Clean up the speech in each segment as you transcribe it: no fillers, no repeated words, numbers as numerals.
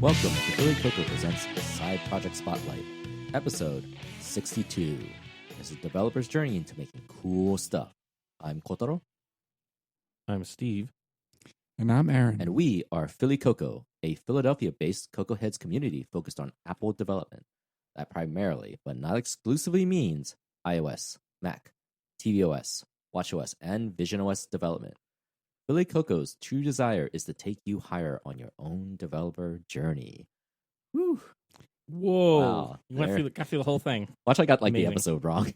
Welcome to Billy Coco Presents the Side Project Spotlight, episode 62. This is a developer's journey into making cool stuff. I'm Kotaro. I'm Steve. And I'm Aaron. And we are Philly Coco, a Philadelphia-based Coco Heads community focused on Apple development. That primarily, but not exclusively, means iOS, Mac, tvOS, watchOS, and visionOS development. Philly Coco's true desire is to take you higher on your own developer journey. Woo. Whoa. Wow, You went through the whole thing. Watch, I got like Amazing. the episode wrong.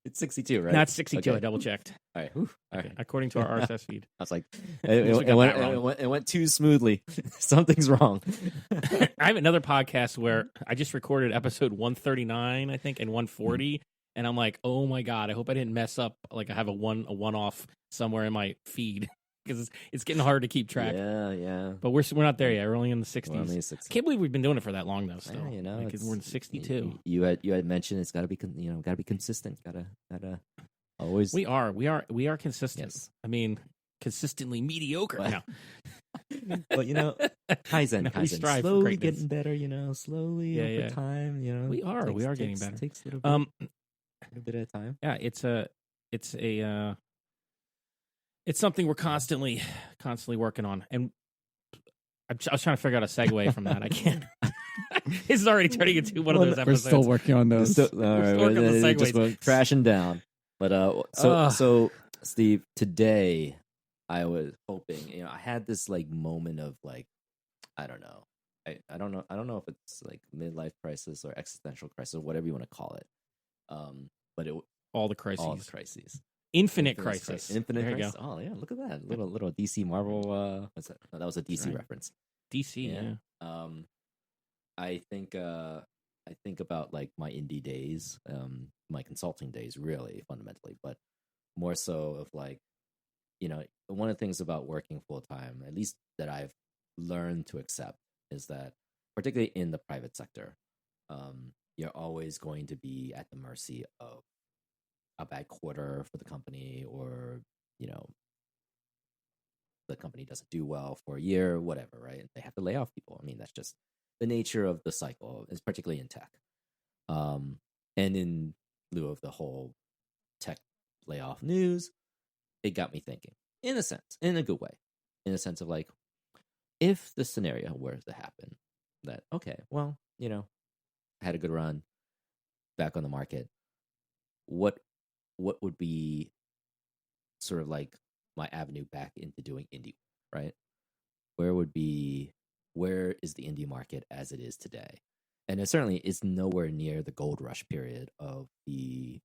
It's 62, right? That's 62. Okay. I double checked. All right. All right. According to our RSS feed. I was like, Unless we got that wrong. it went too smoothly. Something's wrong. I have another podcast where I just recorded episode 139, I think, and 140. And I'm like, oh my God, I hope I didn't mess up. Like I have a one-off somewhere in my feed because it's getting hard to keep track. Yeah. But we're not there yet. We're only in the 60s. Well, I mean, 60. I can't believe we've been doing it for that long though. Still, Yeah, you know, like, we're in 62. You had mentioned it's got to be consistent. Gotta always. We are consistent. Yes. I mean, consistently mediocre. Well, No. But Kaizen, No, we strive for slowly greatness. getting better. Slowly over time. We are getting better. Takes a little bit at a time. Yeah, it's something we're constantly working on, and I was trying to figure out a segue from that. I can't. This is already turning into one of those We're episodes. still working on those. All right, working on the it just segues. went crashing down. But so Steve, today I was hoping, I had this like moment of like, I don't know. I don't know if it's like midlife crisis or existential crisis or whatever you want to call it. But all the crises, Infinite infinite crisis. Infinite there crisis. you go. Oh yeah, look at that little DC Marvel. What's that? No, that was a DC Right. reference. DC. Yeah. I think about like my indie days, my consulting days, really fundamentally, but more so of like, one of the things about working full time, at least that I've learned to accept, is that particularly in the private sector, you're always going to be at the mercy of a bad quarter for the company, or the company doesn't do well for a year, whatever, right? They have to lay off people. I mean, that's just the nature of the cycle, is particularly in tech. And in lieu of the whole tech layoff news, it got me thinking, in a good way, in a sense of like, if the scenario were to happen, that, okay, well, I had a good run back on the market, what would be sort of like my avenue back into doing indie, right? Where is the indie market as it is today? And it certainly is nowhere near the gold rush period of either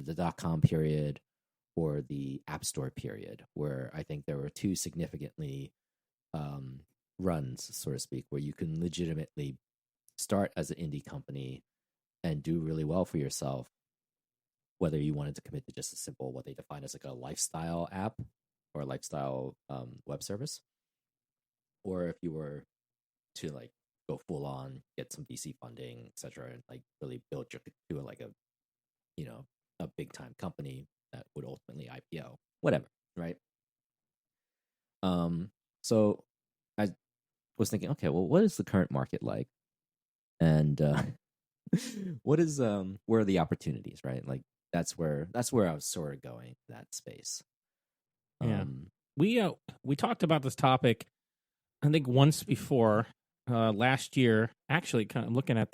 the .com period or the App Store period, where I think there were two significantly runs, so to speak, where you can legitimately start as an indie company and do really well for yourself, whether you wanted to commit to just a simple, what they define as like a lifestyle app or a lifestyle web service, or if you were to like go full on, get some VC funding, etc., and like really build to like a big time company that would ultimately IPO, whatever, right? So I was thinking, okay, well, what is the current market like, and where are the opportunities, right? Like that's where I was sort of going, that space. Yeah. We talked about this topic, I think, once before last year. Actually, kind of looking at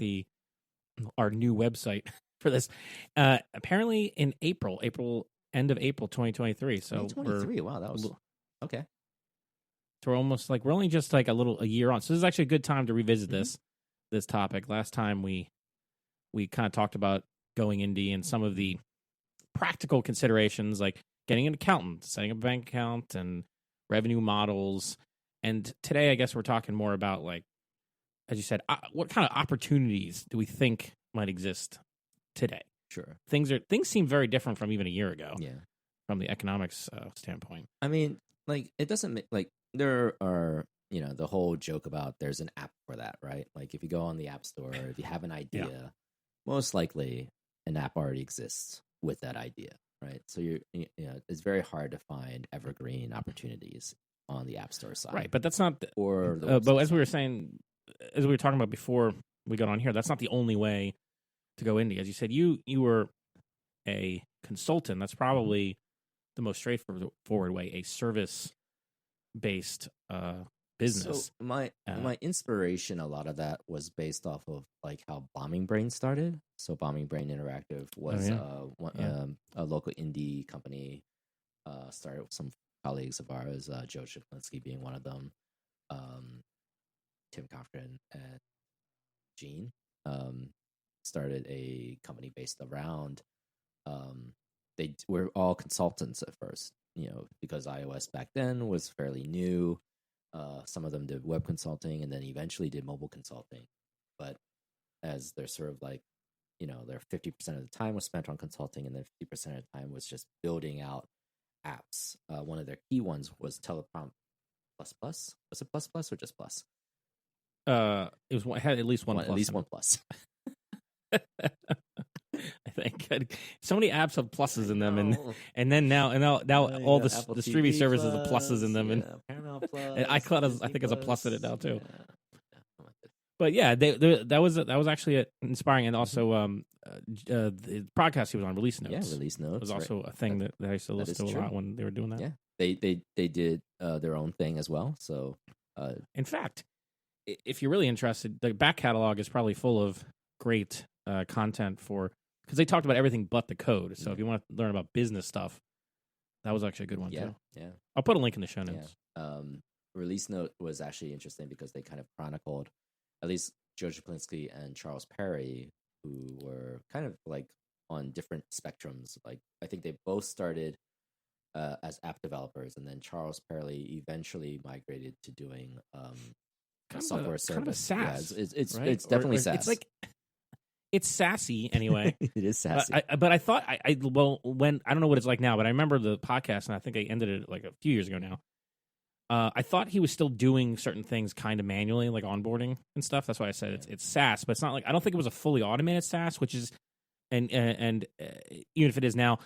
our new website for this. Apparently, in end of April 2023. So 2023. Wow, that was okay. So we're almost like we're only just like a year on. So this is actually a good time to revisit this topic. Last time we kind of talked about going indie and some of the practical considerations, like getting an accountant, setting up a bank account, and revenue models. And today, I guess we're talking more about, like, as you said, what kind of opportunities do we think might exist today? Sure. Things seem very different from even a year ago. Yeah. From the economics standpoint. I mean, like, it doesn't make, like, there are, the whole joke about there's an app for that, right? Like, if you go on the App Store, if you have an idea, most likely an app already exists with that idea, right? So it's very hard to find evergreen opportunities on the App Store side, Right, but that's not. Or the but website as we were side. saying, as we were talking about before we got on here, that's not the only way to go indie. As you said, you were a consultant. That's probably the most straightforward way. A service based business. So my inspiration, a lot of that was based off of like how Bombing Brain started. So Bombing Brain Interactive was a local indie company. Started with some colleagues of ours, Joe Shiplinski being one of them, Tim Cochran and Gene. Started a company based around. They were all consultants at first, because iOS back then was fairly new. Some of them did web consulting and then eventually did mobile consulting. But as they're sort of like, their 50% of the time was spent on consulting and then 50% of the time was just building out apps. One of their key ones was Teleprompt Plus Plus. Was it Plus Plus or just Plus? It had at least one. At least one plus. I think so many apps have pluses in them, and then now all the streaming services have pluses in them, and Paramount Plus, and iCloud I think has a plus in it now too. But yeah, that was actually inspiring, and also the podcast he was on, Release Notes. Yeah, Release Notes was also a thing that I used to listen to a lot when they were doing that. Yeah, they did their own thing as well. So, in fact, if you're really interested, the back catalog is probably full of great content because they talked about everything but the code. So if you want to learn about business stuff, that was actually a good one too. Yeah, I'll put a link in the show notes. Yeah. Release Note was actually interesting because they kind of chronicled, at least Joe Shiplinski and Charles Perry, who were kind of like on different spectrums. Like I think they both started as app developers, and then Charles Perry eventually migrated to doing software service. Kind of a SaaS. Yeah, it's right? it's definitely SaaS. It's like it's sassy anyway. It is sassy. But I thought when I don't know what it's like now, but I remember the podcast, and I think I ended it like a few years ago now. I thought he was still doing certain things kind of manually, like onboarding and stuff. That's why I said it's SaaS, but it's not like I don't think it was a fully automated SaaS, which is and even if it is now,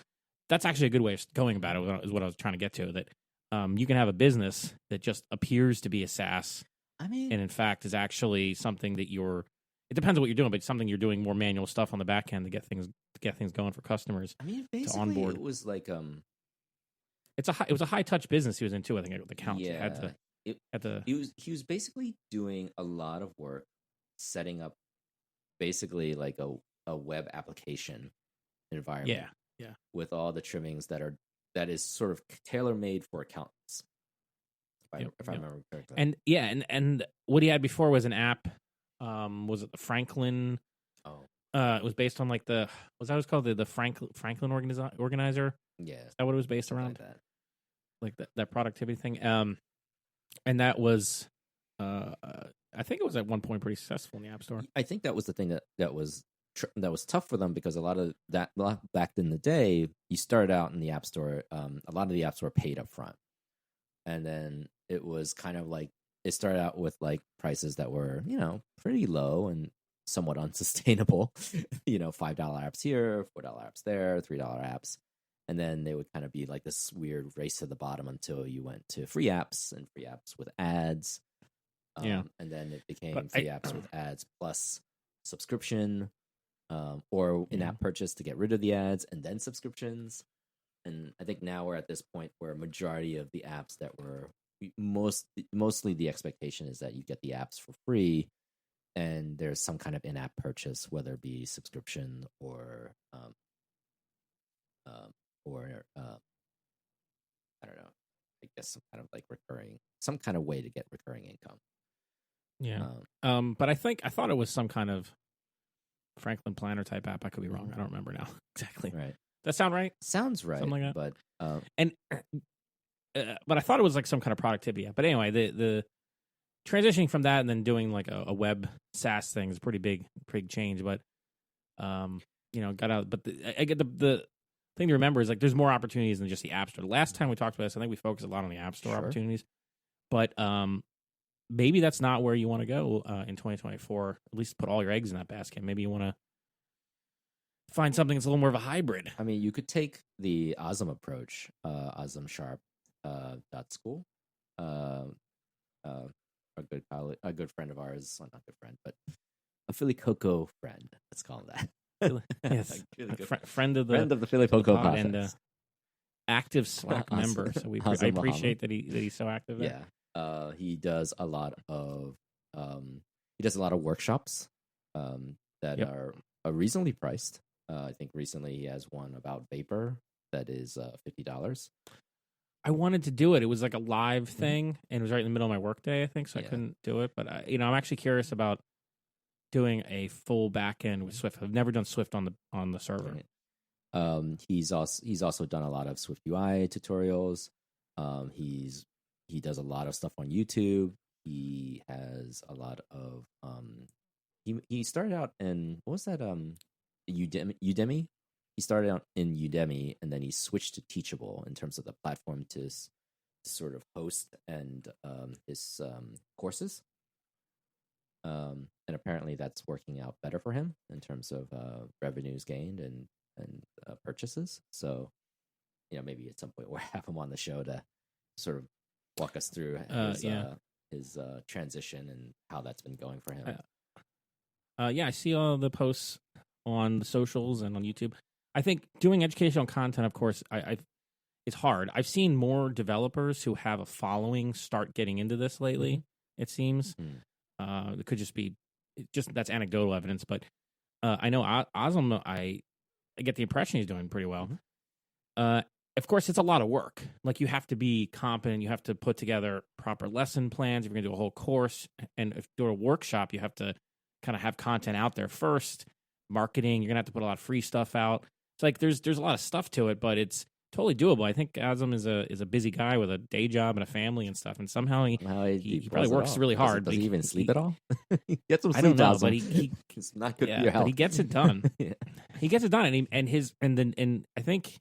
that's actually a good way of going about it. Is what I was trying to get to. That you can have a business that just appears to be a SaaS. And in fact is actually something that it depends on what you're doing, but something you're doing more manual stuff on the back end to get things going for customers. Basically, to onboard. It was like it was a high touch business he was into. I think the accounts. Yeah, he was basically doing a lot of work setting up basically like a web application environment. Yeah. With all the trimmings that is sort of tailor made for accountants. If I remember correctly. And what he had before was an app. Was it the Franklin? Oh, it was based on like was that what it was called the Franklin organizer? Yeah, is that what it was based around? Like that productivity thing. And that was, I think it was at one point pretty successful in the App Store. I think that was the thing that was tough for them because a lot of that back in the day, you started out in the App Store. A lot of the apps were paid up front, and then it was kind of like it started out with like prices that were pretty low and somewhat unsustainable. $5 apps here, $4 apps there, $3 apps. And then they would kind of be like this weird race to the bottom until you went to free apps and free apps with ads. And then it became free apps with ads plus subscription or in-app purchase to get rid of the ads and then subscriptions. And I think now we're at this point where a majority of the apps that were mostly the expectation is that you get the apps for free and there's some kind of in-app purchase, whether it be subscription or I don't know, I guess some kind of like some kind of way to get recurring income. Yeah. But I thought it was some kind of Franklin Planner type app. I could be wrong. I don't remember now exactly. Right. That sound right? Sounds right. Something like that. But but I thought it was like some kind of productivity app. But anyway, the transitioning from that and then doing like a web SaaS thing is a pretty big change. But got out. But I get the thing to remember is like there's more opportunities than just the App Store. The last time we talked about this, I think we focused a lot on the App Store opportunities. But maybe that's not where you want to go in 2024. At least put all your eggs in that basket. Maybe you want to find something that's a little more of a hybrid. I mean, you could take the Azam approach, AzamSharp .school. uh, a good friend of ours, well, not good friend, but a Philly Coco friend. Let's call him that. Yes, Really good friend of friend of the Philly Coco pod podcast. and active Slack member. So I appreciate that he's so active there. Yeah, he does a lot of workshops that are reasonably priced. I think recently he has one about vapor that is $50. I wanted to do it. It was like a live thing, and it was right in the middle of my workday, I think, so I couldn't do it. But I'm actually curious about doing a full backend with Swift. I've never done Swift on the server. Right. He's also done a lot of Swift UI tutorials. He does a lot of stuff on YouTube. He has a lot of he started out in, what was that, Udemy. He started out in Udemy, and then he switched to Teachable in terms of the platform to sort of host and his courses. And apparently that's working out better for him in terms of revenues gained and purchases. So, maybe at some point we'll have him on the show to sort of walk us through his transition and how that's been going for him. I see all the posts on the socials and on YouTube. I think doing educational content, of course, it's hard. I've seen more developers who have a following start getting into this lately. It seems it could just be that's anecdotal evidence, but I know Azam. I get the impression he's doing pretty well. Of course, it's a lot of work. Like, you have to be competent. You have to put together proper lesson plans. If you're going to do a whole course, and if you do a workshop, you have to kind of have content out there first. Marketing, you're going to have to put a lot of free stuff out. It's like there's a lot of stuff to it, but it's totally doable. I think Azam is a busy guy with a day job and a family and stuff, and somehow he probably works really hard. Does he even sleep at all? Get some sleep. I don't know, Azam. but it's not good for your health. But he gets it done. He gets it done, and I think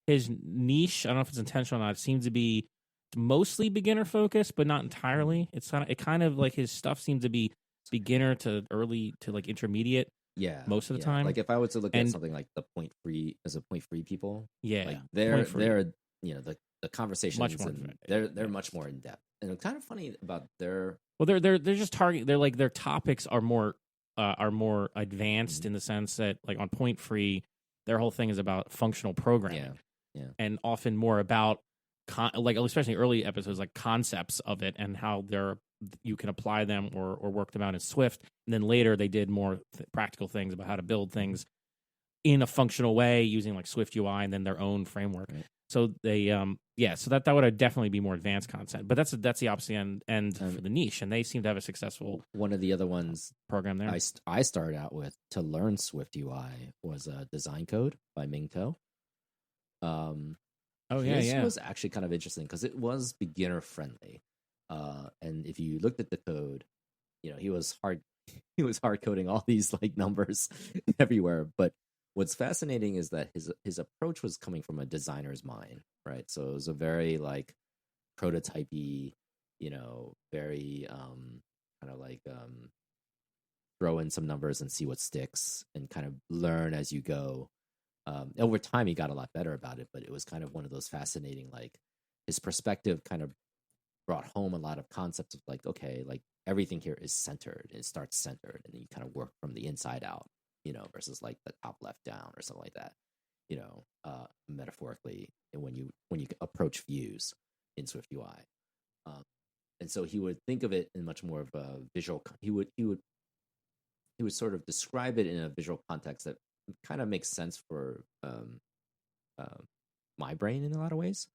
his niche, I don't know if it's intentional or not, seems to be mostly beginner focused, but not entirely. It's kind of like his stuff seems to be beginner to early to like intermediate. Yeah, most of the time. Like if I was to look at something like the point free people, like they're the conversations they're much more in depth, and it's kind of funny about their. Well, they're just targeting. They're like their topics are more advanced in the sense that, like, on Point Free, their whole thing is about functional programming, and often more about like, especially early episodes, like concepts of it and how you can apply them or work them out in Swift. And then later they did more practical things about how to build things in a functional way using like Swift UI and then their own framework. Right. So they, so that would definitely be more advanced content. But that's the opposite end for the niche, and they seem to have a successful. One of the other ones program there I started out with to learn Swift UI was Design Code by Ming To. This was actually kind of interesting because it was beginner friendly. And if you looked at the code, he was hard coding all these like numbers everywhere. But what's fascinating is that his approach was coming from a designer's mind, right? So it was a very like prototypey, very kind of like throw in some numbers and see what sticks and kind of learn as you go. Over time, he got a lot better about it, but it was kind of one of those fascinating, like, his perspective kind of brought home a lot of concepts of like, okay, like everything here is centered. It starts centered, and then you kind of work from the inside out, versus like the top left down or something like that, metaphorically, and when you approach views in Swift UI. And so he would think of it in much more of a visual. He would sort of describe it in a visual context that kind of makes sense for my brain in a lot of ways.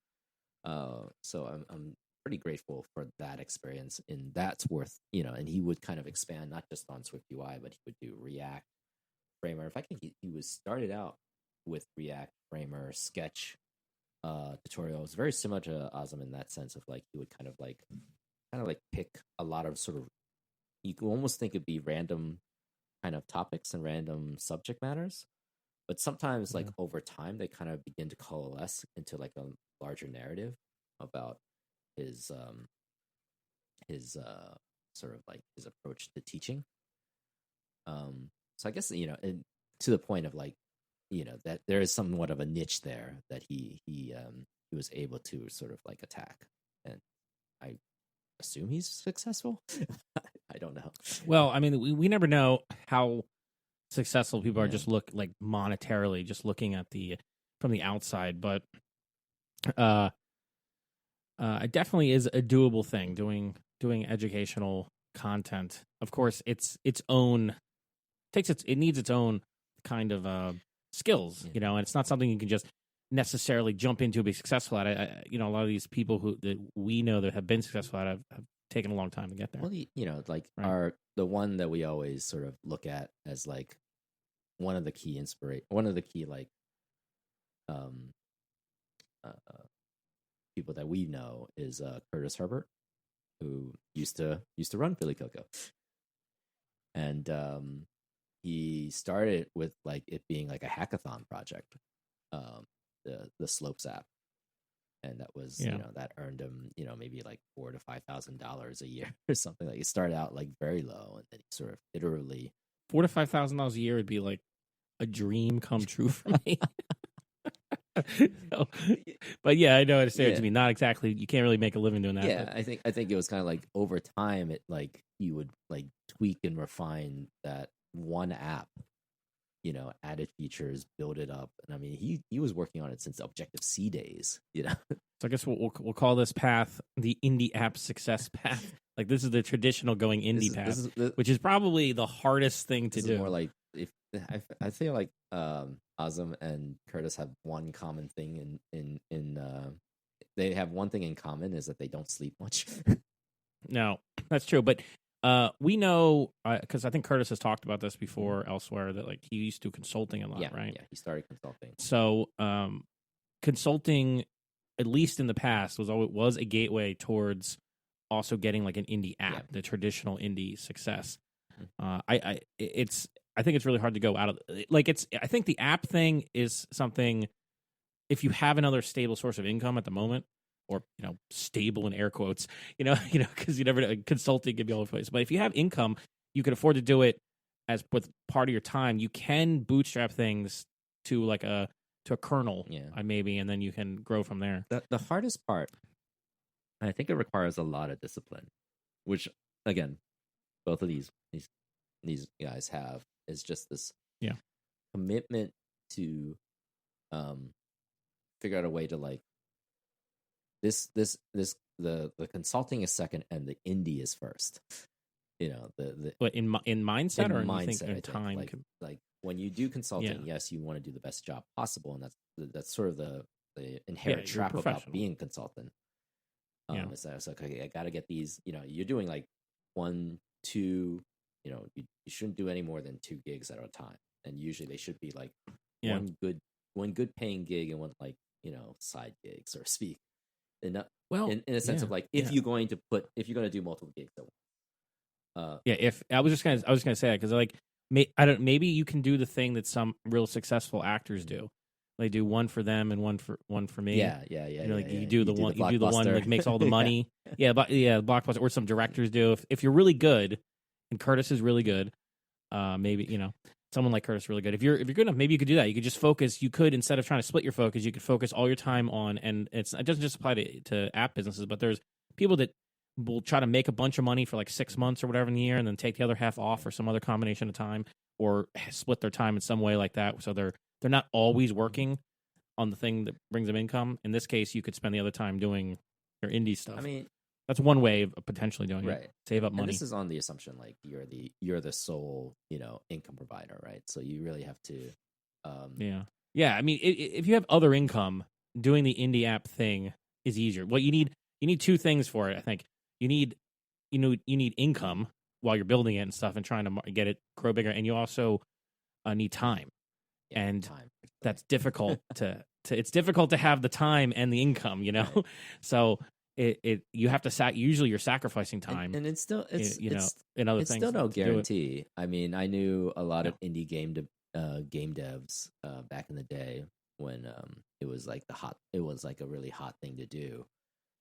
So I'm pretty grateful for that experience, and that's worth, and he would kind of expand not just on Swift UI, but he would do React, Framer. In fact, he was started out with React, Framer, Sketch tutorials, very similar to Azam in that sense of like he would kind of like pick a lot of sort of, you could almost think it'd be random kind of topics and random subject matters, but sometimes like over time they kind of begin to coalesce into like a larger narrative about his sort of like his approach to teaching. So I guess, and to the point of like, that there is somewhat of a niche there that he was able to sort of like attack, and I assume he's successful. I don't know. Well, I mean, we never know how successful people are Yeah. just monetarily, just looking at from the outside, but it definitely is a doable thing doing educational content. Of course, it needs its own kind of skills, Yeah. and it's not something you can just necessarily jump into and be successful at. A lot of these people that we know that have been successful at have taken a long time to get there. Well, like Right. the one that we always sort of look at as like one of the key like um people that we know is Curtis Herbert, who used to run Philly Coco, and he started with like it being like a hackathon project, the Slopes app, and that was that earned him maybe like $4,000 to $5,000 a year or something. Like he started out like very low, and then he sort of iteratively $4,000 to $5,000 a year would be like a dream come true for me. So, but yeah, I know what to mean. Not exactly. You can't really make a living doing that. Yeah, but. I think it was kind of like over time, it like he would like tweak and refine that one app, added features, build it up, and I mean he was working on it since Objective C days, So I guess we'll call this path the indie app success path. Like this is the traditional going indie path, which is probably the hardest thing to do. More like if I feel like Azam and Curtis have one common thing they have one thing in common is that they don't sleep much. No, that's true. But we know, because I think Curtis has talked about this before elsewhere, that like he used to do consulting a lot, right? Yeah, he started consulting. So consulting, at least in the past, was a gateway towards also getting like an indie app, the traditional indie success. I think it's really hard to go out of like I think the app thing is something, if you have another stable source of income at the moment, or stable in air quotes, because you never know, consulting can be all over the place. But if you have income, you can afford to do it as with part of your time. You can bootstrap things to like a kernel, maybe, and then you can grow from there. The hardest part, I think it requires a lot of discipline, which again, both of these guys have, is just this commitment to figure out a way to like the consulting is second and the indie is first. But in mindset, or mindset, you think in time, like when you do consulting, yes, you want to do the best job possible, and that's sort of the inherent trap about being a consultant. It's like, okay, I got to get these. You're doing like 1, 2. You shouldn't do any more than 2 gigs at a time, and usually they should be like one good paying gig and one like side gig, so to speak. In a sense of like if you're going to do multiple gigs at once. If I was just gonna say that, because like maybe you can do the thing that some real successful actors do. They do one for them and one for me. You do the one that makes all the money. Blockbuster, or some directors do. If you're really good, and Curtis is really good, maybe someone like Curtis is really good. If you're good enough, maybe you could do that. You could just focus. You could, instead of trying to split your focus, you could focus all your time on. And it doesn't just apply to app businesses, but there's people that will try to make a bunch of money for like 6 months or whatever in the year, and then take the other half off, or some other combination of time, or split their time in some way like that. So they're not always working on the thing that brings them income. In this case, you could spend the other time doing your indie stuff. I mean, that's one way of potentially doing it. Save up money. And this is on the assumption like you're the sole income provider, right? So you really have to. I mean, if you have other income, doing the indie app thing is easier. Well, you need 2 things for it. I think you need income while you're building it and stuff and trying to get it grow bigger, and you also need time. And that's difficult it's difficult to have the time and the income, Right. So you have to usually you're sacrificing time, and it's still in other it's thing. Still no guarantee. I mean, I knew a lot of indie game devs back in the day when it was like a really hot thing to do,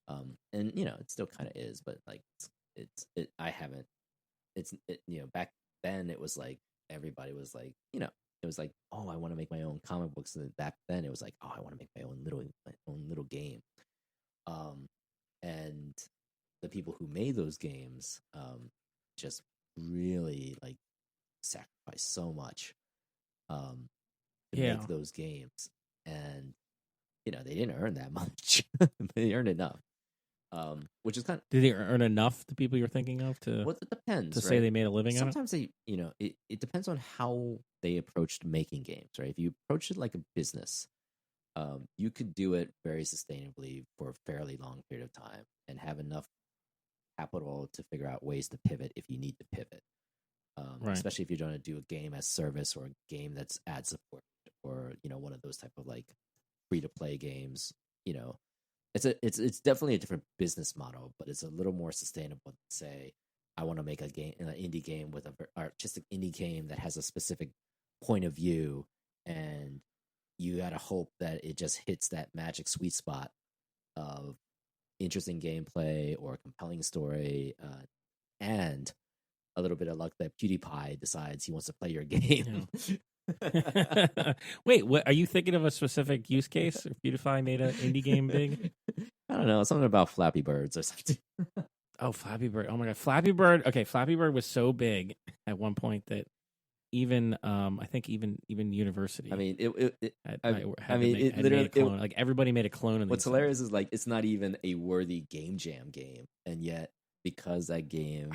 and it still kind of is, but like back then it was like everybody was like it was like, oh, I want to make my own comic books, and back then it was like, oh, I want to make my own little game, and the people who made those games just really like sacrificed so much to make those games, and they didn't earn that much. They earned enough, which is kind of. Did they earn enough? The people you're thinking of to Well, it depends. to say they made a living on it. Sometimes it depends on how they approached making games, right? If you approach it like a business, you could do it very sustainably for a fairly long period of time and have enough capital to figure out ways to pivot if you need to pivot. Right. Especially if you're trying to do a game as service or a game that's ad support or one of those type of like free to play games. It's definitely a different business model, but it's a little more sustainable than say I want to make a game, an indie game with an artistic indie game that has a specific point of view, and you gotta hope that it just hits that magic sweet spot of interesting gameplay or compelling story, and a little bit of luck that PewDiePie decides he wants to play your game. Yeah. Wait, what are you thinking of a specific use case? If PewDiePie made an indie game big? I don't know, something about Flappy Birds or something. Oh, Flappy Bird! Oh my God, Flappy Bird. Okay, Flappy Bird was so big at one point that even I think even university. I mean, like everybody made a clone of. What's hilarious is like it's not even a worthy game jam game, and yet because that game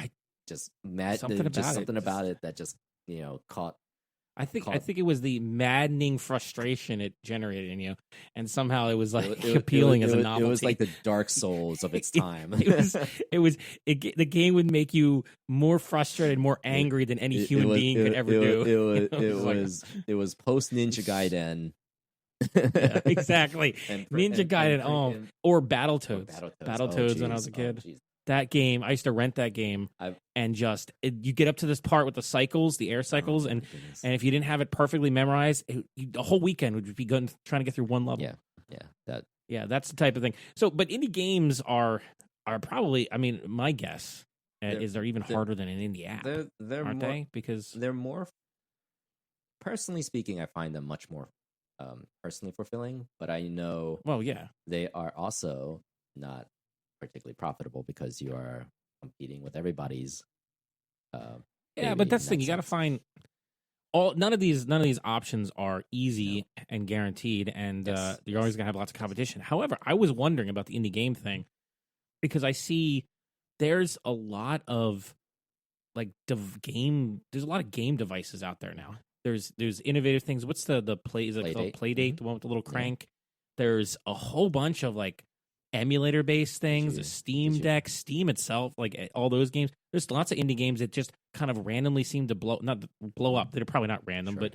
something about it that just caught. I think it was the maddening frustration it generated in you, and somehow it was like appealing as a novelty. It was like the Dark Souls of its time. The game would make you more frustrated, more angry than any human being could ever do. It was post Ninja Gaiden. Yeah, exactly. Ninja Gaiden, or Battletoads. Battletoads when I was a kid. That game, I used to rent that game, and you get up to this part with the cycles, the air cycles, and if you didn't have it perfectly memorized, the whole weekend would be trying to get through one level. That's the type of thing. So, but indie games are probably, I mean, my guess is they're even harder than an indie app, aren't they? Because they're more, personally speaking, I find them much more personally fulfilling, but I know they are also not particularly profitable because you are competing with everybody's but that's the thing, you got to find none of these options are easy and guaranteed, and you're always gonna have lots of competition. However, I was wondering about the indie game thing because I see there's a lot of game devices out there now. There's innovative things. What's the Playdate? The one with the little crank. There's a whole bunch of emulator based things, the Steam Deck, Steam itself, all those games. There's lots of indie games that just kind of randomly seem to blow up. They're probably not random, but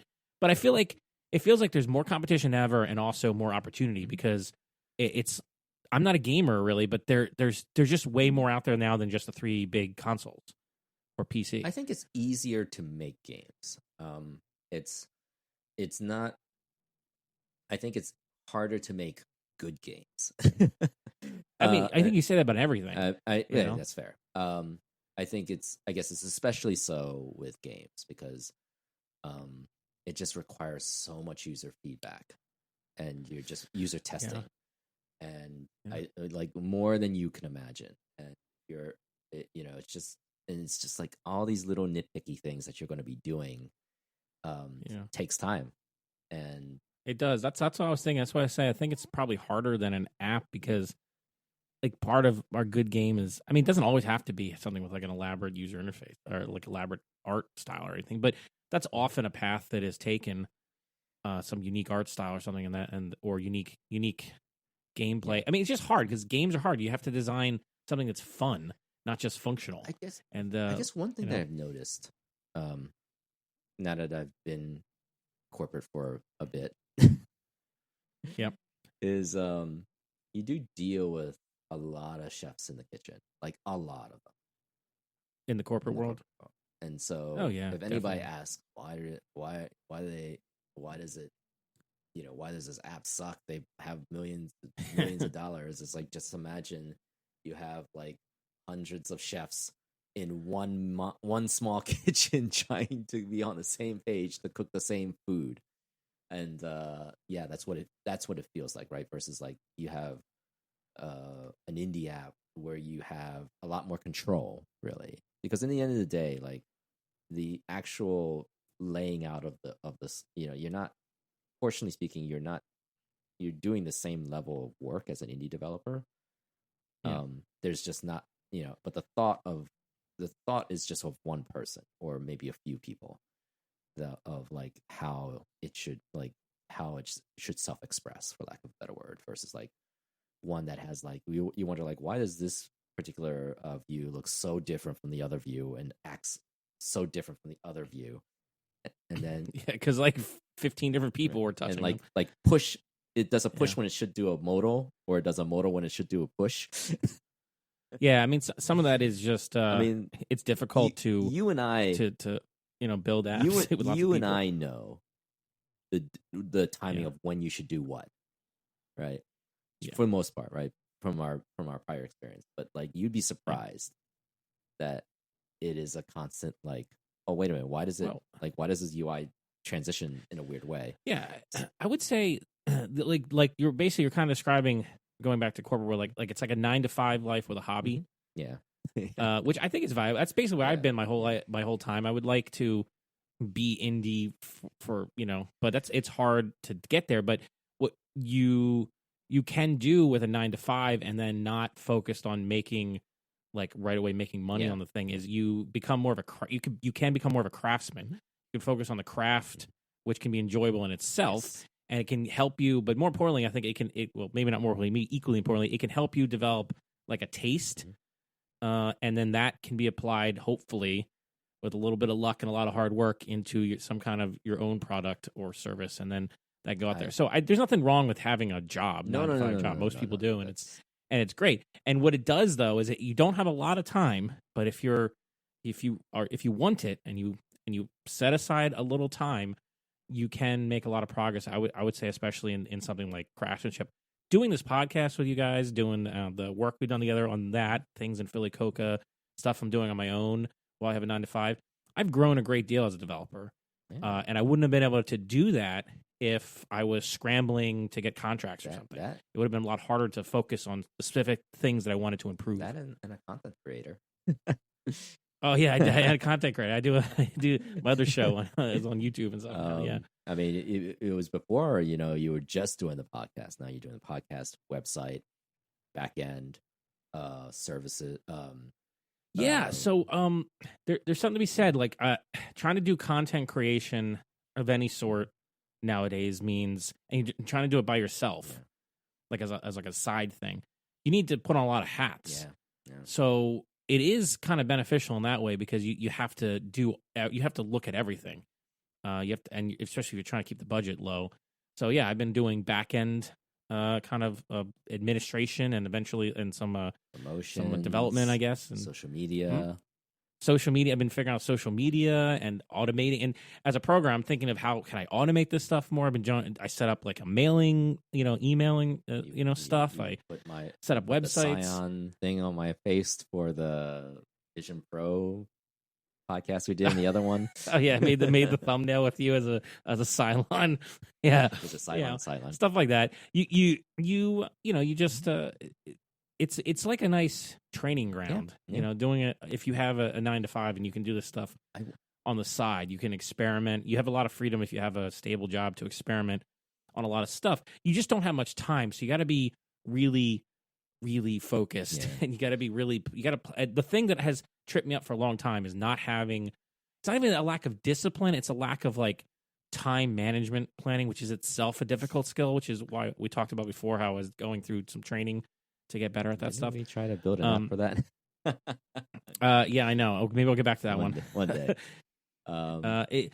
I feel like it feels like there's more competition than ever, and also more opportunity because I'm not a gamer really, but there's just way more out there now than just the three big consoles or PC. I think it's easier to make games. It's not. I think it's harder to make good games. I mean, I think you say that about everything. That's fair. I guess it's especially so with games because it just requires so much user feedback, and you're just user testing, and I like more than you can imagine. And it's just like all these little nitpicky things that you're going to be doing. Takes time, and it does. That's what I was thinking. That's why I say I think it's probably harder than an app because part of our good game is, I mean, it doesn't always have to be something with an elaborate user interface or elaborate art style or anything, but that's often a path that is taken, some unique art style or something or unique gameplay. I mean, it's just hard because games are hard. You have to design something that's fun, not just functional. I guess one thing that I've noticed, now that I've been corporate for a bit, is you do deal with a lot of chefs in the kitchen, like a lot of them in the corporate world. And so, if anybody asks why does this app suck? They have millions of dollars. It's like, just imagine you have hundreds of chefs in one small kitchen trying to be on the same page to cook the same food, and that's what it feels like, right? Versus you have an indie app where you have a lot more control, really, because in the end of the day, like the actual laying out of this, you're not, fortunately speaking, you're doing the same level of work as an indie developer. Yeah. There's just not, but the thought is just of one person or maybe a few people, of like how it should self-express, for lack of a better word, versus like one that has like you wonder like, why does this particular view look so different from the other view and acts so different from the other view, and then Yeah, because like 15 different people were touching and like them. like push. It does a push Yeah. when it should do a modal, or it does a modal when it should do a push. Yeah, I mean, some of that is just. I mean, it's difficult to you and I to build apps. with lots of you and people. I know the timing Yeah. of when you should do what, right? Yeah. For the most part, right? From our prior experience, but like you'd be surprised that it is a constant like, oh wait a minute, why does this UI transition in a weird way? Yeah, I would say like you're kind of describing going back to corporate world, like it's like a 9 to 5 life with a hobby. Yeah. Which I think is valuable. That's basically where Yeah. I've been my whole time. I would like to be indie for but it's hard to get there. But what you can do with a 9 to 5 and then not focused on making like right away making money Yeah. on the thing is you become more of a you can become more of a craftsman. You can focus on the craft, which can be enjoyable in itself. Yes. And it can help you, but more importantly, I think well, maybe not more importantly, maybe equally importantly, it can help you develop like a taste. And then that can be applied, hopefully, with a little bit of luck and a lot of hard work into some kind of your own product or service, and then that go out there. So there's nothing wrong with having a job, No. job. Most people do, and it's great. And what it does though is that you don't have a lot of time, but if you want it and you set aside a little time, you can make a lot of progress. I would say, especially in something like craftsmanship. Doing this podcast with you guys, doing the work we've done together on that, things in Philly Coca, stuff I'm doing on my own while I have a 9 to 5, I've grown a great deal as a developer. Yeah. And I wouldn't have been able to do that if I was scrambling to get contracts or something. It would have been a lot harder to focus on specific things that I wanted to improve. That and a content creator. Oh yeah, I had a content creator. I do my other show on YouTube and stuff. Yeah. I mean, it was before, you were just doing the podcast. Now you're doing the podcast, website, back end, services. Yeah. So there's something to be said. Like trying to do content creation of any sort nowadays means, and you're trying to do it by yourself, like as like a side thing. You need to put on a lot of hats. Yeah. So it is kind of beneficial in that way because you have to look at everything. You have to, and especially if you're trying to keep the budget low. So yeah, I've been doing back end kind of administration and eventually and some promotion, some development, I guess, and social media. Social media. I've been figuring out social media and automating. And as a program, I'm thinking of how can I automate this stuff more. I set up like a mailing, emailing, stuff. I set up websites. The Scion thing on my face for the Vision Pro podcast we did in the other one. Oh yeah, made the thumbnail with you as a Cylon. Yeah, with a Cylon. Stuff like that. You just it's like a nice training ground. Yeah. Doing it if you have a 9 to 5 and you can do this stuff on the side. You can experiment. You have a lot of freedom if you have a stable job to experiment on a lot of stuff. You just don't have much time, so you got to be really, really focused, and you got to be the thing that has tripped me up for a long time is not having. It's not even a lack of discipline; it's a lack of like time management planning, which is itself a difficult skill. Which is why we talked about before how I was going through some training to get better at that stuff. We try to build an app for that. Yeah, I know. Maybe we'll get back to that one day.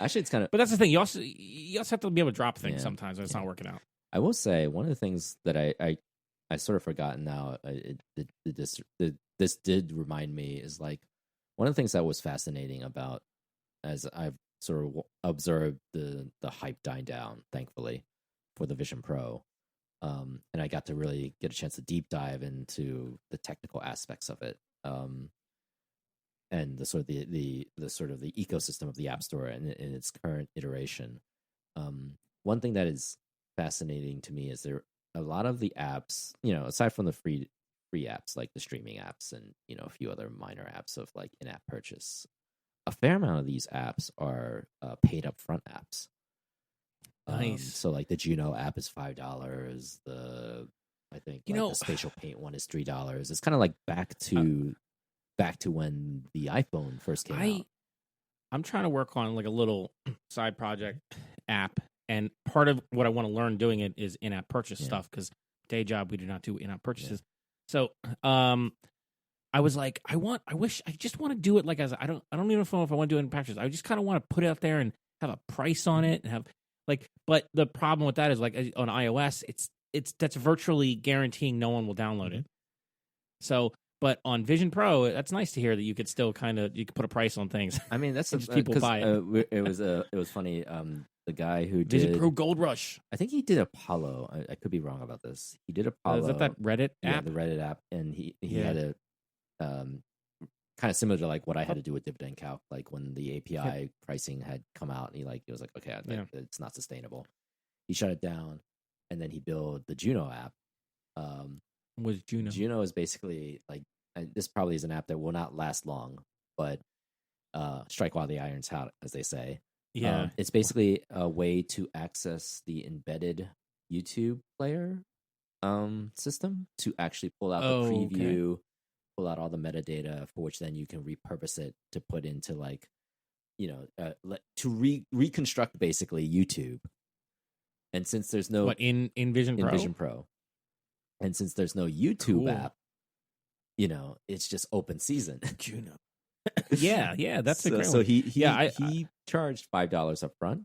Actually, it's kind of. But that's the thing. You also have to be able to drop things sometimes when it's not working out. I will say one of the things that I sort of forgotten now. This did remind me is like one of the things that was fascinating about as I've sort of observed the hype dying down, thankfully, for the Vision Pro. And I got to really get a chance to deep dive into the technical aspects of it, and the sort of the ecosystem of the App Store in its current iteration. One thing that is fascinating to me is a lot of the apps, you know, aside from the free apps like the streaming apps and, you know, a few other minor apps of like in-app purchase, a fair amount of these apps are paid upfront apps. Nice. So like the Juno app is $5. I think the Spatial Paint one is $3. It's kind of like back to when the iPhone first came out. I'm trying to work on like a little side project app, and part of what I want to learn doing it is in-app purchase stuff, because day job we do not do in-app purchases. So I was like, I just want to do it like as I don't even know if I want to do it in packages. I just kind of want to put it out there and have a price on it and have like. But the problem with that is like on iOS, that's virtually guaranteeing no one will download it. So, but on Vision Pro, that's nice to hear that you could still you could put a price on things. I mean, that's just people buy it. It was funny. The guy who did Vision Pro Gold Rush. I think he did Apollo. I could be wrong about this. He did Apollo. Is that Reddit app? Yeah, the Reddit app, and he had a kind of similar to like what I had to do with Dividend Calc, like when the API pricing had come out, and he was like, okay, it's not sustainable. He shut it down, and then he built the Juno app. What is Juno? Juno is basically like, this probably is an app that will not last long, but strike while the iron's hot, as they say. Yeah, it's basically a way to access the embedded YouTube player system to actually pull out the preview, pull out all the metadata, for which then you can repurpose it to put into like, you know, to reconstruct basically YouTube. And since there's no in Vision Pro, and since there's no YouTube app, you know, it's just open season. Juno. yeah, that's a great one. So he charged $5 up front,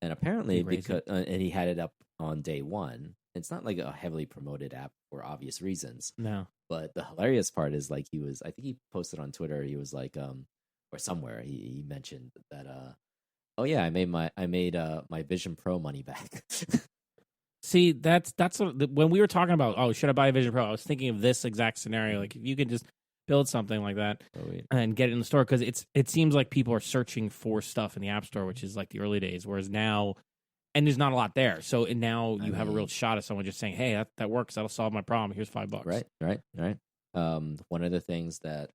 and apparently because and he had it up on day one. It's not like a heavily promoted app for obvious reasons. No, but the hilarious part is like I think he posted on Twitter. He was like, or somewhere he mentioned that, oh yeah, I made my Vision Pro money back. See, that's when we were talking about, oh, should I buy a Vision Pro? I was thinking of this exact scenario. Like if you could just build something like that and get it in the store, because it seems like people are searching for stuff in the App Store, which is like the early days, whereas now, and there's not a lot there. So now you have a real shot at someone just saying, hey, that works. That'll solve my problem. Here's $5. Right. One of the things that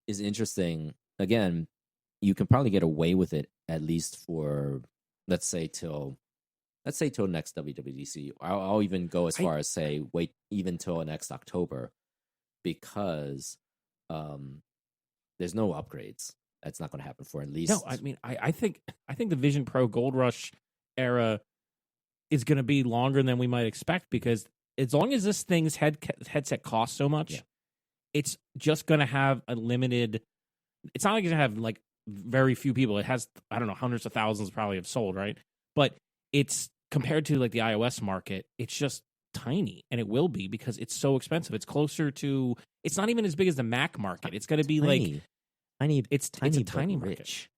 is interesting, again, you can probably get away with it at least for, let's say till next WWDC. I'll even go as far as say wait even till next October, because there's no upgrades. That's not going to happen for at least. No, I mean, I think the Vision Pro Gold Rush era is going to be longer than we might expect, because as long as this thing's headset costs so much, it's just going to have a limited. It's not like it's going to have like very few people. It has, I don't know, hundreds of thousands probably have sold, right? But it's compared to like the iOS market, it's just tiny, and it will be because it's so expensive. It's closer to. It's not even as big as the Mac market. It's going to be tiny. It's a tiny market.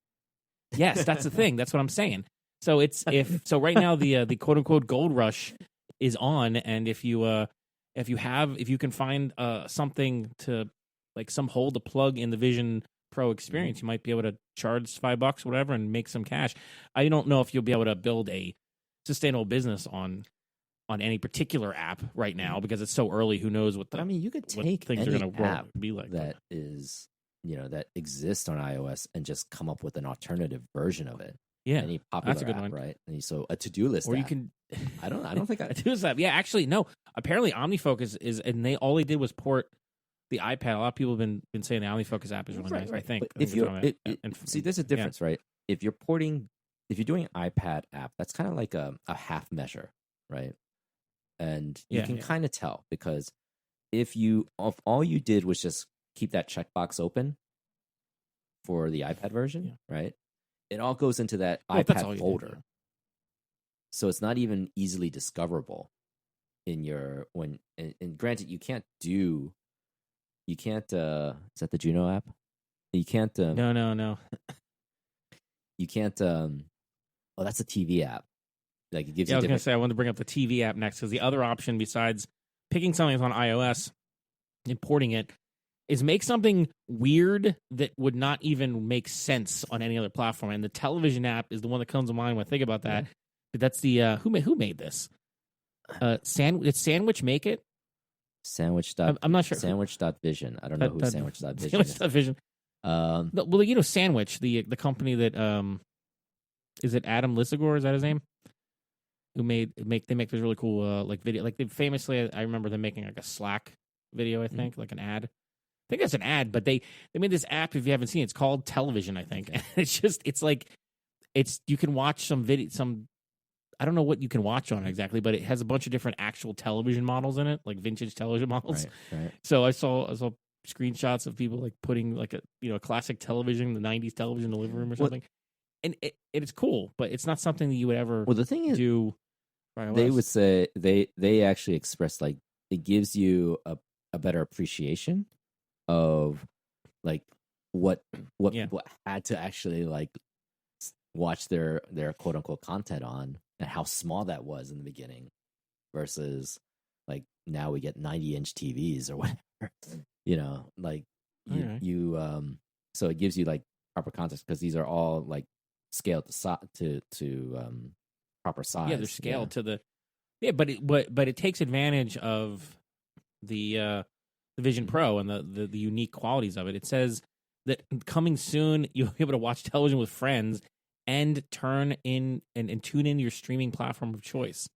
Yes, that's the thing. That's what I'm saying. So right now the quote unquote gold rush is on, and if you can find something to like some hole to plug in the Vision Pro experience, you might be able to charge $5, whatever, and make some cash. I don't know if you'll be able to build a sustainable business on any particular app right now, because it's so early. Who knows what you could take things any are going to be like that is, you know, that exists on iOS and just come up with an alternative version of it. Yeah, any popular that's a good app, one, right? And so a to-do list, or app. you can. I don't think a to-do list app. Yeah, actually, no. Apparently, OmniFocus is, and all they did was port the iPad. A lot of people have been saying the OmniFocus app is really nice. Right. I think. But see, there's a difference, right? If you're doing an iPad app, that's kind of like a half measure, right? And you can kind of tell, because if all you did was just keep that checkbox open for the iPad version, right? It all goes into that iPad folder. So it's not even easily discoverable in your and granted, you can't is that the Juno app? You can't no. You can't that's a TV app. Like it gives you I was going to say, I wanted to bring up the TV app next, because the other option besides picking something that's on iOS, importing it, is make something weird that would not even make sense on any other platform. And the television app is the one that comes to mind when I think about that. But that's the who made this? It's Sandwich Make It. Sandwich. I'm not sure. Sandwich.vision. I don't know who Sandwich.vision is. Sandwich.vision. Well, you know Sandwich, the company that is it Adam Lissagor? Is that his name? Who they make this really cool like video. Like they famously, I remember them making like a Slack video. I think like an ad. I think that's an ad, but they made this app. If you haven't seen it, it's called Television. I think it's you can watch some video. I don't know what you can watch on it exactly, but it has a bunch of different actual television models in it, like vintage television models. Right. So I saw screenshots of people like putting like a classic television, the '90s television in the living room or something, and it's cool, but it's not something that you would ever. Well, the thing is, do. They would say they actually express like it gives you a better appreciation of like what people had to actually like watch their quote unquote content on, and how small that was in the beginning versus like now we get 90-inch TVs or whatever, you know, like so it gives you like proper context because these are all like scaled to proper size. Yeah, they're scaled to the but it takes advantage of the Vision Pro and the unique qualities of it. It says that coming soon you'll be able to watch television with friends and turn in and tune in your streaming platform of choice.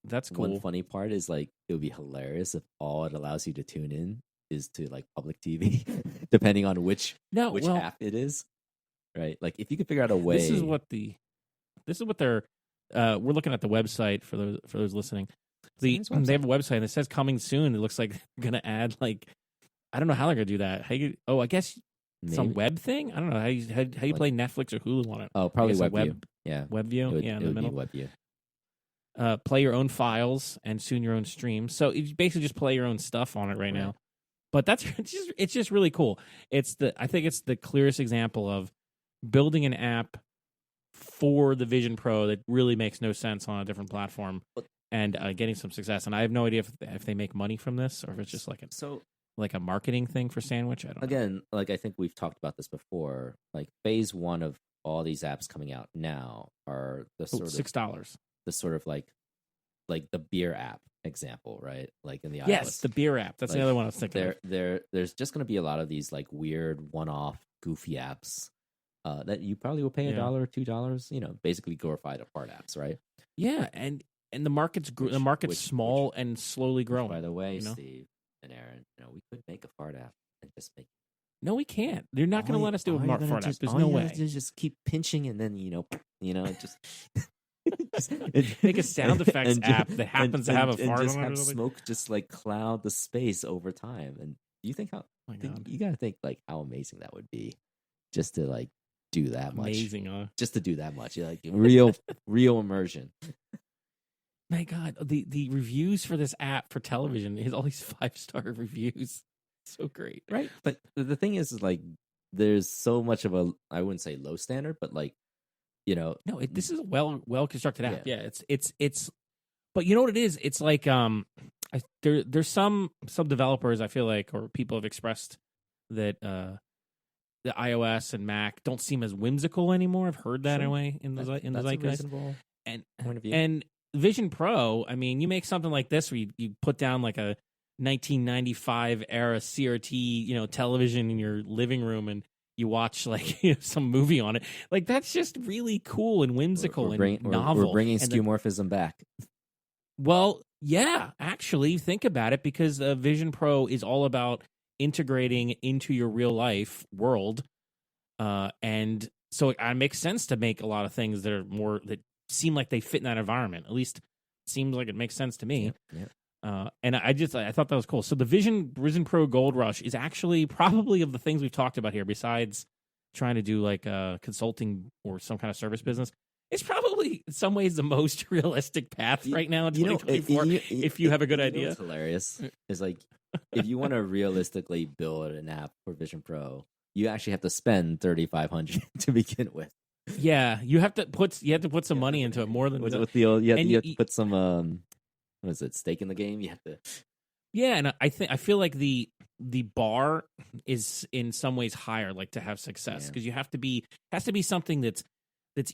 That's cool. One funny part is like it would be hilarious if all it allows you to tune in is to like public TV, depending on which app it is. Right? Like if you could figure out a way. This is what they're we're looking at the website for those listening. They have a website and it says coming soon. It looks like they're gonna add like I don't know how they're gonna do that. I guess maybe. Some web thing. I don't know how you play Netflix or Hulu on it. Oh, probably WebView. Yeah, WebView. In the middle. WebView. Play your own files and soon your own streams. So you basically just play your own stuff on it right now. But it's just really cool. I think it's the clearest example of building an app for the Vision Pro that really makes no sense on a different platform and getting some success. And I have no idea if they make money from this or if it's just like a marketing thing for Sandwich. I don't know. Again, like I think we've talked about this before. Like phase one of all these apps coming out now are the sort of $6. The sort of like the beer app example, right? Like in the iOS. Yes, the beer app. That's the other one I was thinking. There's just going to be a lot of these like weird one-off goofy apps that you probably will pay $1 or $2. You know, basically glorified apart apps, right? Yeah, and the market's small and slowly growing. By the way, Steve and Aaron, we could make a fart app and just make. No, we can't. They're not going to let us do a fart app. There's no way. Just keep pinching and then just. Make a sound effects app that happens to have a fart just on it. Have smoke just like cloud the space over time. And do you think you gotta think like how amazing that would be just to like do that much. Amazing, huh? Just to do that much. Like real immersion. My God, the reviews for this app for television is all these 5-star reviews. So great. Right. But the thing is like there's so much of a I wouldn't say low standard, but like no, this is a well constructed app. Yeah, it's. But you know what it is? It's like there's some developers I feel like or people have expressed that the iOS and Mac don't seem as whimsical anymore. I've heard that anyway in the zeitgeist. And Vision Pro, I mean, you make something like this where you put down like a 1995 era CRT television in your living room and you watch like some movie on it. Like that's just really cool and whimsical and novel. We're bringing skeuomorphism back. Well, yeah, actually, think about it because Vision Pro is all about integrating into your real life world, and so it makes sense to make a lot of things that seem like they fit in that environment. At least, it seems like it makes sense to me. Yeah. And I thought that was cool. So the Vision Pro Gold Rush is actually probably of the things we've talked about here, besides trying to do like consulting or some kind of service business, it's probably in some ways the most realistic path right now in 2024. If you have a good idea, what's hilarious is like if you want to realistically build an app for Vision Pro, you actually have to spend $3,500 to begin with. Yeah, you have to put some money into it more than with the old. You have to put some. What is it? Stake in the game. You have to. Yeah, and I feel like the bar is in some ways higher, like to have success, because has to be something that's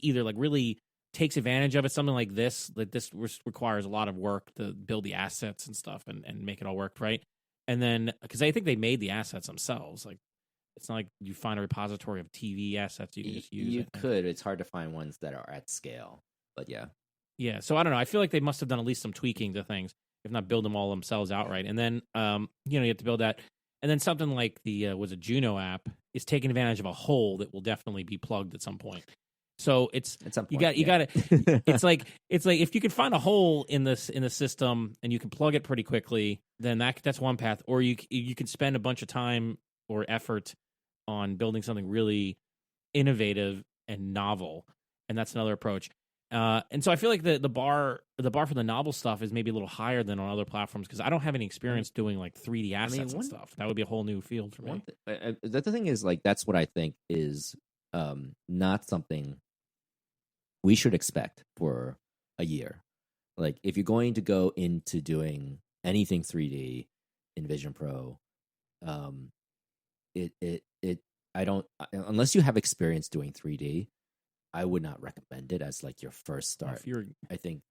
either like really takes advantage of it. Something like this, that this requires a lot of work to build the assets and stuff and make it all work right. And then, because I think they made the assets themselves, like it's not like you find a repository of TV assets you can just use. You could. It's hard to find ones that are at scale, but yeah. Yeah, so I don't know. I feel like they must have done at least some tweaking to things, if not build them all themselves outright. And then, you have to build that. And then something like the was a Juno app is taking advantage of a hole that will definitely be plugged at some point. So it's at some point, point, you got to. It's like if you can find a hole in the system and you can plug it pretty quickly, then that's one path. Or you can spend a bunch of time or effort on building something really innovative and novel, and that's another approach. And so I feel like the bar for the novel stuff is maybe a little higher than on other platforms because I don't have any experience doing like 3D assets and stuff. That would be a whole new field for me. The thing is, like, that's what I think is not something we should expect for a year. Like, if you're going to go into doing anything 3D in Vision Pro, I don't, unless you have experience doing 3D, I would not recommend it as like your first start. I think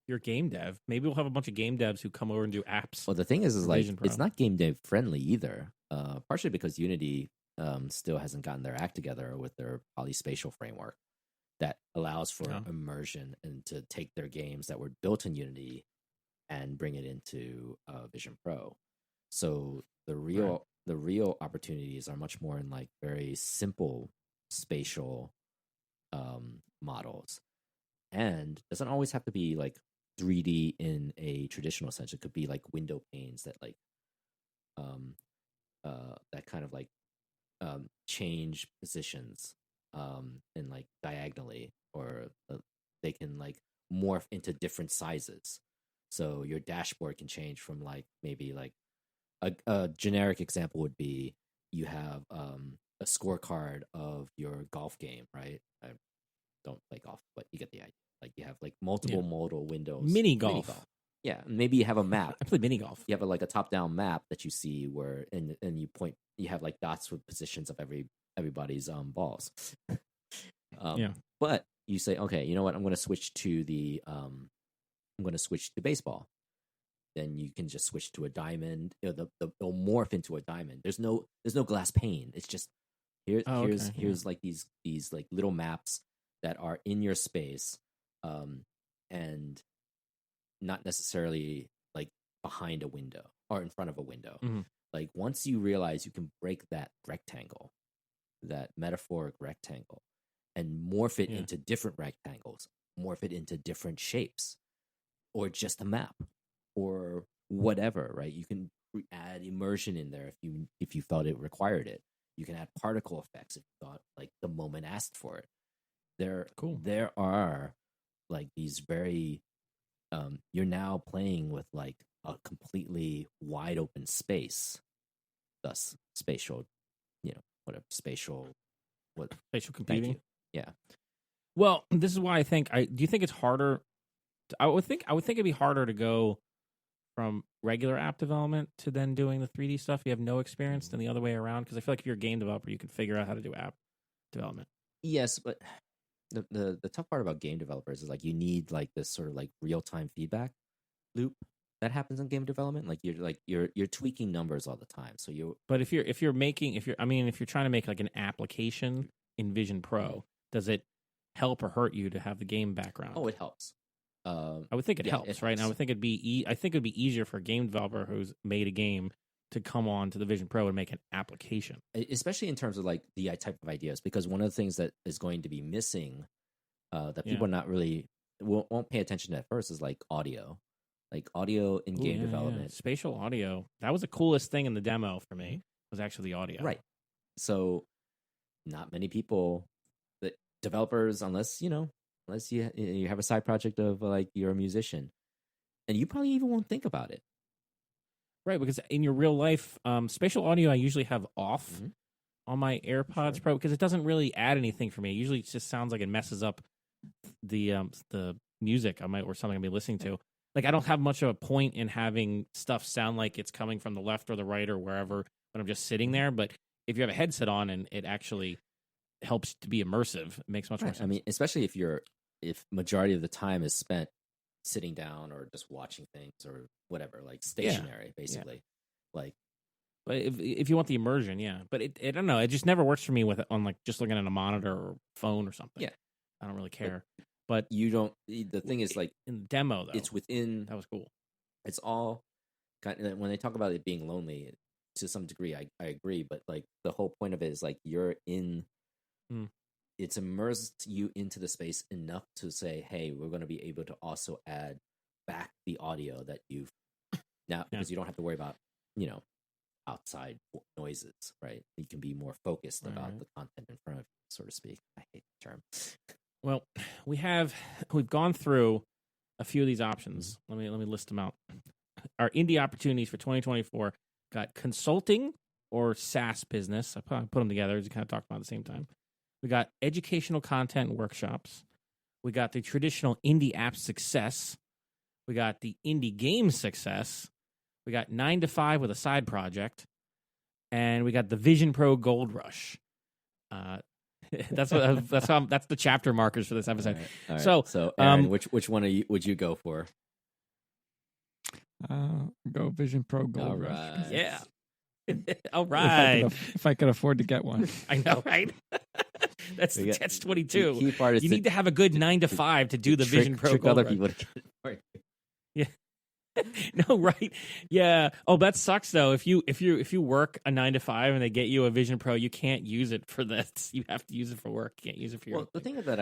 you're game dev. Maybe we'll have a bunch of game devs who come over and do apps. Well, the thing is like it's not game dev friendly either. Partially because Unity still hasn't gotten their act together with their polyspatial framework that allows for immersion and to take their games that were built in Unity and bring it into Vision Pro. So the real opportunities are much more in like very simple spatial models, and doesn't always have to be like 3D in a traditional sense. It could be like window panes that like that kind of like change positions and like diagonally, or they can like morph into different sizes. So your dashboard can change from like maybe like a generic example would be you have a scorecard of your golf game, right? I don't play golf, but you get the idea. Like you have like multiple modal windows. Mini golf. Yeah, maybe you have a map. I play mini golf. You have like a top-down map that you see where, and you point. You have like dots with positions of everybody's balls. But you say, okay, you know what? I'm going to switch to baseball. Then you can just switch to a diamond. They'll morph into a diamond. There's no glass pane. It's just here's like these like little maps that are in your space, and not necessarily like behind a window or in front of a window. Mm-hmm. Like once you realize you can break that rectangle, that metaphoric rectangle, and morph it into different rectangles, morph it into different shapes, or just a map, or whatever, right? You can add immersion in there if you felt it required it. You can add particle effects if you thought like the moment asked for it. There are like these very you're now playing with like a completely wide open space, thus spatial, spatial computing. Yeah. Well, this is why I think. Do you think it's harder? I would think it'd be harder to go from regular app development to then doing the 3D stuff. You have no experience than the other way around, because I feel like if you're a game developer, you can figure out how to do app development. Yes, but the tough part about game developers is like you need like this sort of like real-time feedback loop that happens in game development. Like you're tweaking numbers all the time. So But if you're trying to make like an application in Vision Pro, does it help or hurt you to have the game background? Oh, it helps. I would think it helps, right? And I would think it'd be easier for a game developer who's made a game to come on to the Vision Pro and make an application, especially in terms of like the type of ideas. Because one of the things that is going to be missing, that people are not really won't pay attention to at first, is like audio in game development. Spatial audio. That was the coolest thing in the demo for me. Was actually the audio, right? So, not many people, developers, unless you have a side project of like you're a musician, and you probably even won't think about it. Right, because in your real life, spatial audio I usually have off on my AirPods Pro, because it doesn't really add anything for me. Usually it just sounds like it messes up the music or something I'll be listening to. Like I don't have much of a point in having stuff sound like it's coming from the left or the right or wherever when I'm just sitting there. But if you have a headset on and it actually helps to be immersive, it makes much more sense. I mean, especially if you're if majority of the time is spent sitting down or just watching things or whatever, like stationary, basically. Like, but if you want the immersion, but I don't know. It just never works for me on like just looking at a monitor or phone or something. Yeah, I don't really care. But you don't. The thing is, like in the demo, though, it's within. That was cool. It's all kind of, when they talk about it being lonely, to some degree, I agree. But like the whole point of it is like you're in. It's immersed you into the space enough to say, hey, we're going to be able to also add back the audio that you've now, because you don't have to worry about, outside noises, right? You can be more focused about the content in front of you, so to speak. I hate the term. Well, we've gone through a few of these options. Let me list them out. Our indie opportunities for 2024 got consulting or SaaS business. I put them together to kind of talk about at the same time. We got educational content and workshops. We got the traditional indie app success. We got the indie game success. We got 9 to 5 with a side project. And we got the Vision Pro Gold Rush. That's the chapter markers for this episode. All right. So Aaron, which one would you go for? Go Vision Pro Gold Rush. Right. Yeah. All right. If I could afford to get one. I know, right? That's 22. The key part is you need to have a good 9 to 5 to do the Vision Pro trick Gold other Rush. people to get it for you. Yeah. No, right? Yeah. Oh, that sucks though. If you work a 9 to 5 and they get you a Vision Pro, you can't use it for this. You have to use it for work. You can't use it for your. Well, the thing that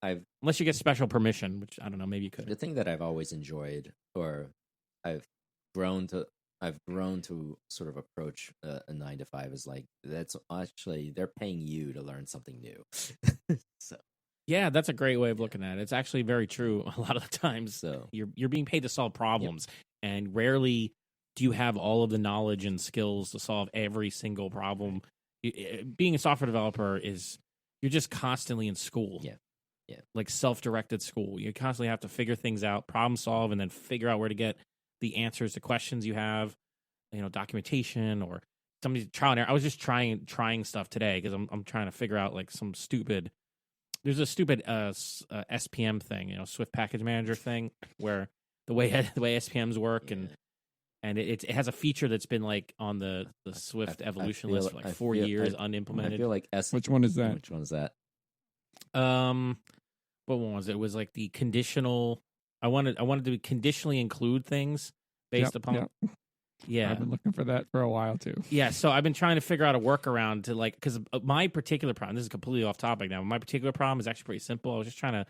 I've unless you get special permission, which I don't know, maybe you could. The thing that I've always enjoyed, or I've grown to sort of approach a 9 to 5 is like, that's actually they're paying you to learn something new. So yeah, that's a great way of looking at it. It's actually very true a lot of the times. So you're being paid to solve problems, and rarely do you have all of the knowledge and skills to solve every single problem. Being a software developer you're just constantly in school. Yeah. Like self-directed school. You constantly have to figure things out, problem solve, and then figure out where to get the answers to questions you have, documentation or somebody's trial and error. I was just trying stuff today because I'm trying to figure out like there's a stupid SPM thing, Swift Package Manager thing, where the way SPMs work and it has a feature that's been like on the Swift evolution list for like 4 years unimplemented. I feel like Which one is that? Which one is that? What one was it? It was like the conditional. I wanted to conditionally include things based upon. Yep. Yeah, I've been looking for that for a while too. Yeah, so I've been trying to figure out a workaround to because my particular problem. This is completely off topic now. My particular problem is actually pretty simple. I was just trying to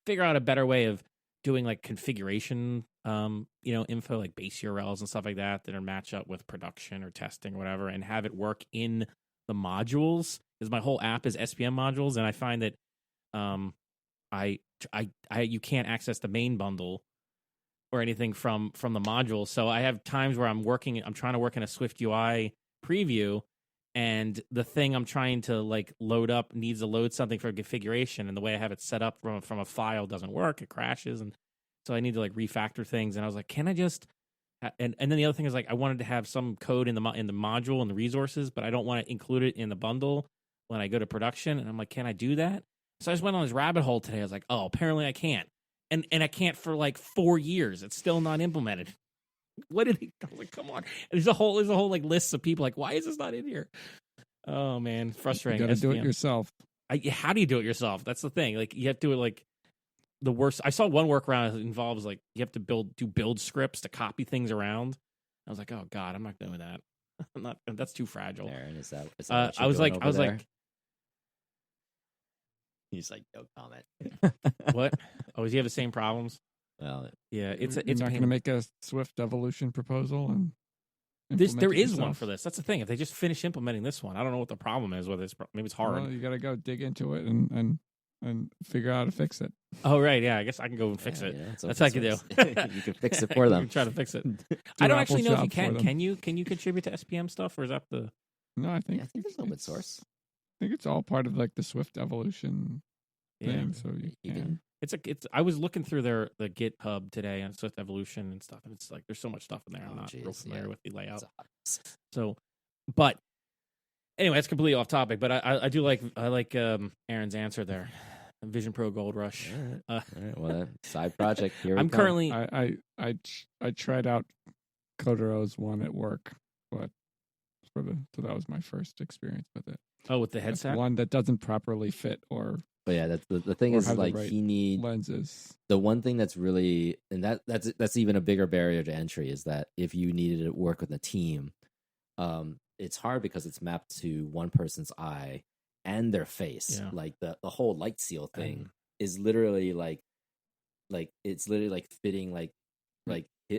figure out a better way of doing like configuration, info like base URLs and stuff like that are match up with production or testing or whatever, and have it work in the modules. Because my whole app is SPM modules, and I find that you can't access the main bundle or anything from the module. So I have times where I'm trying to work in a Swift UI preview, and the thing I'm trying to like load up needs to load something for configuration, and the way I have it set up from a file doesn't work. It crashes, and so I need to like refactor things. And I was like, can I just and then the other thing is like I wanted to have some code in the module and the resources, but I don't want to include it in the bundle when I go to production. And I'm like, can I do that? So I just went on this rabbit hole today. I was like, oh, apparently I can't. And I can't for like 4 years. It's still not implemented. What did he? I was like, come on. And there's a whole like list of people like, why is this not in here? Oh man, frustrating. You got to do it yourself. How do you do it yourself? That's the thing. Like you have to do it like the worst. I saw one workaround that involves like you have to do build scripts to copy things around. I was like, oh god, I'm not doing that. I'm not. That's too fragile. Aaron, is that I was like. He's like, no comment. What? Oh, does he have the same problems? Well, yeah, it's not going to make a Swift evolution proposal and there is one for this. That's the thing. If they just finish implementing this one, I don't know what the problem is. Whether maybe it's hard. Well, you got to go dig into it and figure out how to fix it. Oh right, yeah. I guess I can go and fix it. That's what I can do. You can fix it for them. You can try to fix it. I don't actually know if you can. Can you contribute to SPM stuff, or is that the? No, I think it's open source. I think it's all part of like the Swift evolution thing. So you can. It's. I was looking through the GitHub today on Swift evolution and stuff, and it's like there's so much stuff in there. I'm not real familiar with the layout. So, but anyway, it's completely off topic. But I like Aaron's answer there. Vision Pro Gold Rush. All right. Well, side project. Here I'm we go. currently. I tried out Kotaro's one at work, but so that was my first experience with it. Oh, with the That's headset. one that doesn't properly fit or But yeah, that's the thing or is have the like right he needs lenses. the one thing that's really, and that's even a bigger barrier to entry is that if you needed to work with a team, it's hard because it's mapped to one person's eye and their face. Yeah. Like the whole light seal thing is literally like it's literally like fitting like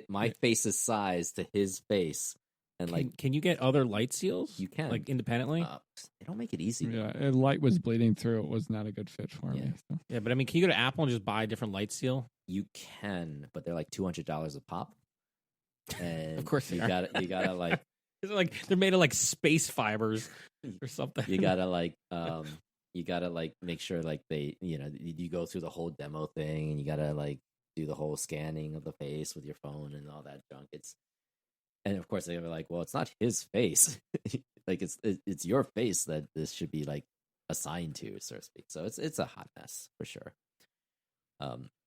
my face's size to his face, and Can you get other light seals? you can like independently. They don't make it easy. Yeah, and light was bleeding through. It was not a good fit for me. So. Yeah, but I mean, can you go to Apple and just buy a different light seal? You can, but they're like $200 a pop. And Of course you they are. gotta like They're made of like space fibers or something. you gotta make sure like they, you go through the whole demo thing, and you gotta like do the whole scanning of the face with your phone and all that junk. And of course they were like, well, it's not his face. Like it's your face that this should be like assigned to, so to speak. So it's a hot mess for sure.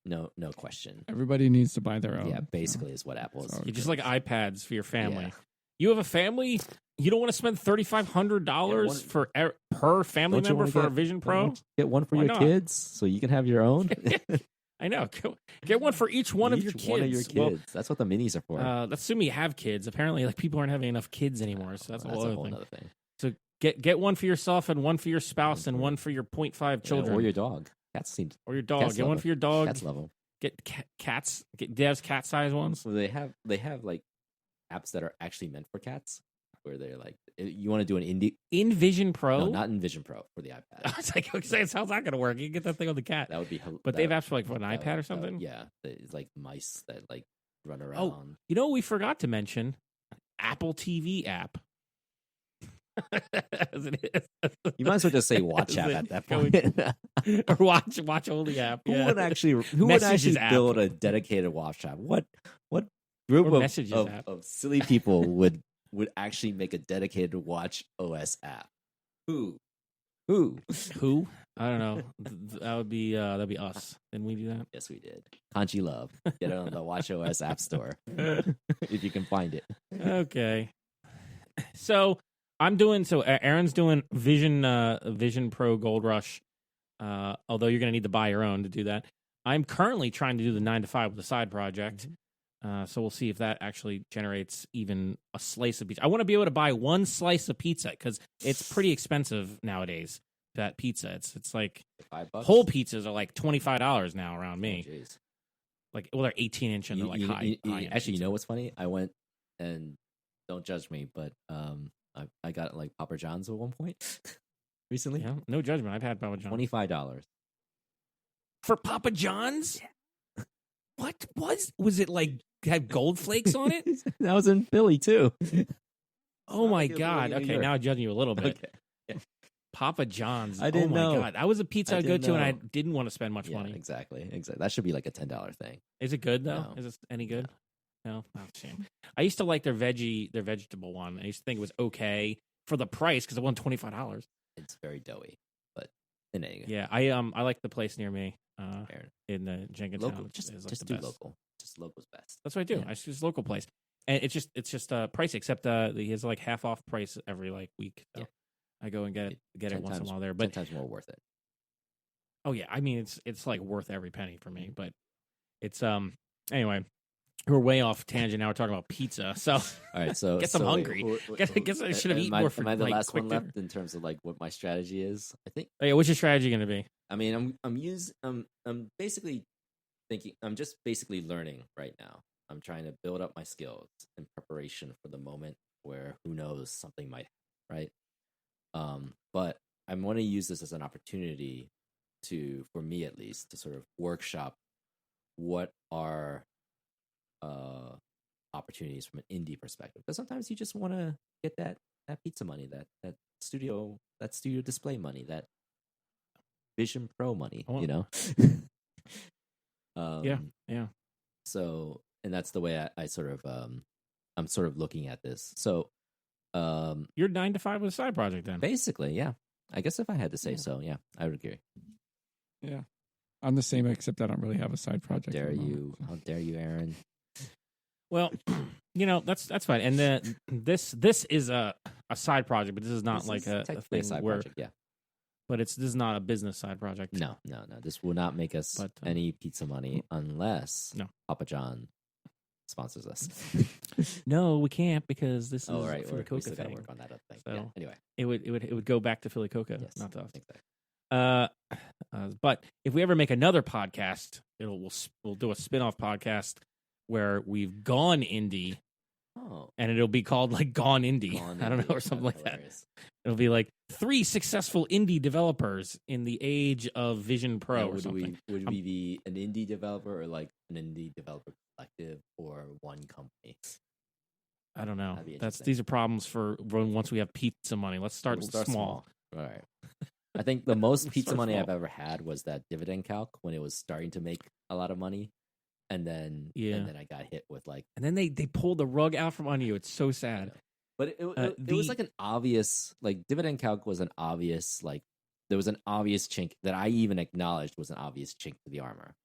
No question. Everybody needs to buy their own. Yeah, basically is what Apple is. So You just like iPads for your family. Yeah. You have a family. You don't want to spend $3,500 for per family Don't you member wanna for a get- Vision Pro. Get one for Why your not? kids so you can have your own. I know. Get one for each one of your kids. One of your kids. Well, That's what the minis are for. let's assume you have kids. Apparently, like people aren't having enough kids anymore, so that's a whole other thing. other thing. So get one for yourself and one for your spouse and one for your 0.5 children Or your dog. Cats seem or your dog. cats Get love one it. for your dog. Cats love them. Get cats. Get Dev's cat size ones. So they have like apps that are actually meant for cats, where they're like, you want to do an indie. In Vision Pro. No, not in Vision Pro for the iPad. I was like, okay, how's that going to work? You can get that thing on the cat. That would be. But they have apps for like for an iPad or something. Yeah, it's like mice that like run around. Oh, you know what we forgot to mention? Apple TV app. As it is. You might as well just say watch As app it at that going- point. or watch only app. Who Yeah. would actually Messages app. build a dedicated watch app? What group Or of, messages app. of silly people would actually make a dedicated watch OS app? Who? Who? I don't know. That'd be us. Didn't we do that? Yes, we did. Kanji Love. Get it on the Watch OS app store if you can find it. Okay. So Aaron's doing Vision Pro Gold Rush. Although you're going to need to buy your own to do that. I'm currently trying to do the 9 to 5 with a side project. So we'll see if that actually generates even a slice of pizza. I want to be able to buy one slice of pizza because it's pretty expensive nowadays. That pizza, it's like $5. whole pizzas are like $25 now around me. Oh, jeez. Like, well, they're 18-inch and they're like high. Actually, you know what's funny? I went and don't judge me, but I got like Papa John's at one point recently. Yeah, no judgment. I've had Papa John's. $25 For Papa John's? What was it like? Had gold flakes on it? That was in Philly too. Oh my Not like God! it was in New Okay, York. now I'm judging you a little bit. Okay. Yeah. Papa John's. I didn't oh my know. God, that was a pizza I I'd go didn't to, and I know. didn't want to spend much Yeah, money. exactly. That should be like a $10 thing. Is it good though? No. Is it any good? No, oh, shame. I used to like their vegetable one. I used to think it was okay for the price because it won $25. It's very doughy, but in any Yeah, I like the place near me fair. in the Jenkintown. Local, It's just like just the do best. local. Just local's best. That's what I do. Yeah. I choose local place, and it's just pricey. Except he has like half off price every like week. So Yeah. I go and get it 10 once in a times- while there. 10 But times more worth it. oh yeah, I mean it's like worth every penny for me. But it's anyway, we're way off tangent now. We're talking about pizza. So All right, so Guess I'm so hungry. Guess I should have eaten more for Am I the like, last quick one dinner. left in terms of like what my strategy is? I think. Oh, yeah, what's your strategy going to be? I mean, I'm basically thinking. I'm just basically learning right now. I'm trying to build up my skills in preparation for the moment where who knows something might, right? But I want to use this as an opportunity for me at least, to sort of workshop what are opportunities from an indie perspective. Because sometimes you just want to get that pizza money, that studio display money, that Vision Pro money, you know? Yeah. So, and that's the way I sort of, I'm sort of looking at this. So, You're 9 to 5 with a side project then. basically, yeah. I guess if I had to say so, yeah, I would agree. Yeah. I'm the same, except I don't really have a side project. Dare you? How dare you, Aaron? Well, that's fine. And this is a side project, but this is not like a thing side where. project, yeah. But this is not a business side project. No. This will not make us any pizza money unless Papa John sponsors us. No, we can't because this is right. Philly Coca we still gotta thing. work on that other thing. So Yeah. Anyway, it would go back to Philly Coca, yes, not to us. Exactly. But if we ever make another podcast, we'll do a spin-off podcast where we've gone indie. Oh. And it'll be called like Gone Indie. I don't know, or something like that. It'll be like 3 successful indie developers in the age of Vision Pro or something. Would we be an indie developer or like an indie developer collective or one company? I don't know. These are problems for once we have pizza money. Let's start small. All right. I think the most pizza money I've ever had was that Dividend Calc when it was starting to make a lot of money. And then I got hit with like, and then they pulled the rug out from under you. It's so sad. But it was like an obvious, like Dividend Calc was an obvious, like there was an obvious chink that I even acknowledged was an obvious chink to the armor,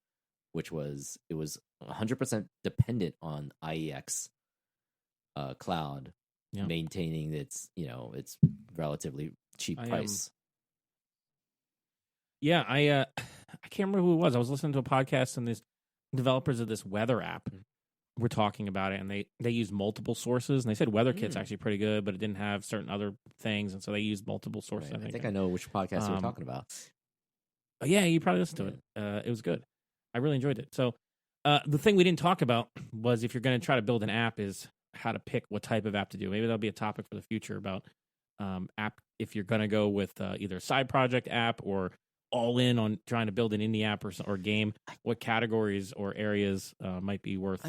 which was it was 100% dependent on IEX cloud maintaining its relatively cheap price. I can't remember who it was. I was listening to a podcast and these developers of this weather app were talking about it, and they used multiple sources, and they said WeatherKit's actually pretty good, but it didn't have certain other things, and so they used multiple sources. Right. I think I know which podcast you were talking about. Yeah, you probably listened to it. It was good. I really enjoyed it. So the thing we didn't talk about was if you're going to try to build an app is how to pick what type of app to do. Maybe that'll be a topic for the future about app if you're going to go with either a side project app or all in on trying to build an indie app or game. What categories or areas might be worth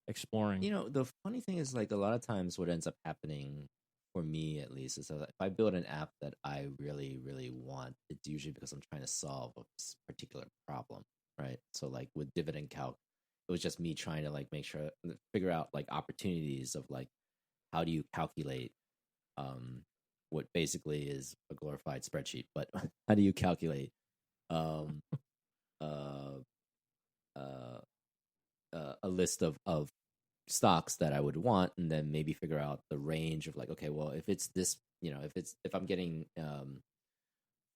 exploring? The funny thing is, like, a lot of times what ends up happening, for me at least, is that if I build an app that I really, really want, it's usually because I'm trying to solve a particular problem, right? So, like, with Dividend Calc, it was just me trying to, like, figure out, like, opportunities of, like, how do you calculate what basically is a glorified spreadsheet, but how do you calculate a list of stocks that I would want, and then maybe figure out the range of like, okay, well, if it's this, if I'm getting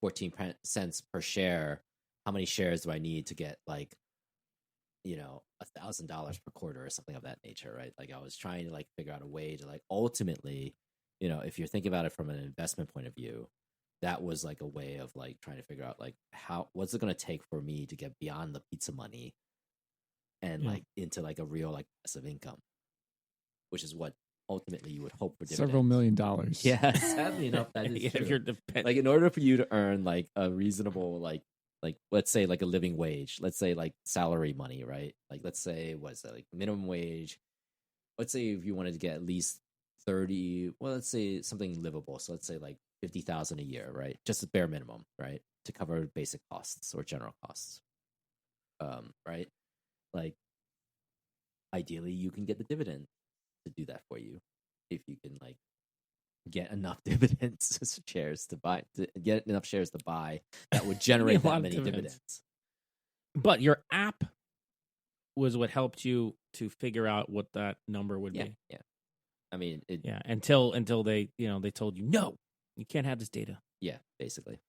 14 cents per share, how many shares do I need to get like, $1,000 per quarter or something of that nature, right? Like I was trying to like figure out a way to like ultimately, if you're thinking about it from an investment point of view, that was like a way of like trying to figure out like what's it going to take for me to get beyond the pizza money and like into like a real like passive income, which is what ultimately you would hope for dividends. Several $1 million. Yeah, sadly enough, that is true. If you're like in order for you to earn like a reasonable like let's say like a living wage, let's say like salary money, right? Like let's say what's that, like minimum wage. Let's say if you wanted to get at least 30, well, let's say something livable. So let's say like 50,000 a year, right? Just a bare minimum, right? To cover basic costs or general costs. Right? Like ideally you can get the dividend to do that for you if you can like get enough dividends shares to get enough shares to buy that would generate that many dividends. But your app was what helped you to figure out what that number would be. Yeah. I mean, until they they told you no, you can't have this data. Yeah, basically,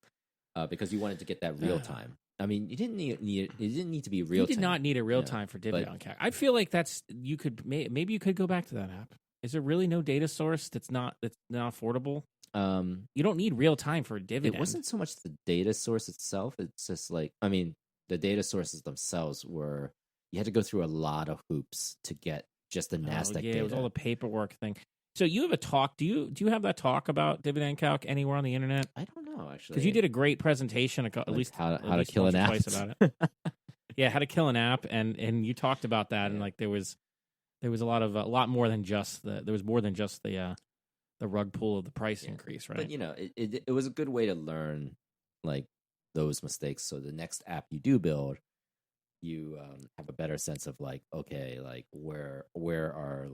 because you wanted to get that real time. I mean, you didn't need it didn't need to be real time. You did not need a real time for Dividend Calc. I feel like maybe you could go back to that app. Is there really no data source that's not affordable? You don't need real time for a dividend. It wasn't so much the data source itself. It's just like, I mean, the data sources themselves were, you had to go through a lot of hoops to get just the NASDAQ data. It was all the paperwork thing. So you have a talk. Do you have that talk about Dividend Calc anywhere on the internet? I don't know, actually. Because you did a great presentation, at least how to kill an app. Twice about it. Yeah, how to kill an app, and you talked about that, and like there was a lot more than just the rug pull of the price increase, right? But it was a good way to learn like those mistakes. So the next app you do build, you have a better sense of like, okay, like where are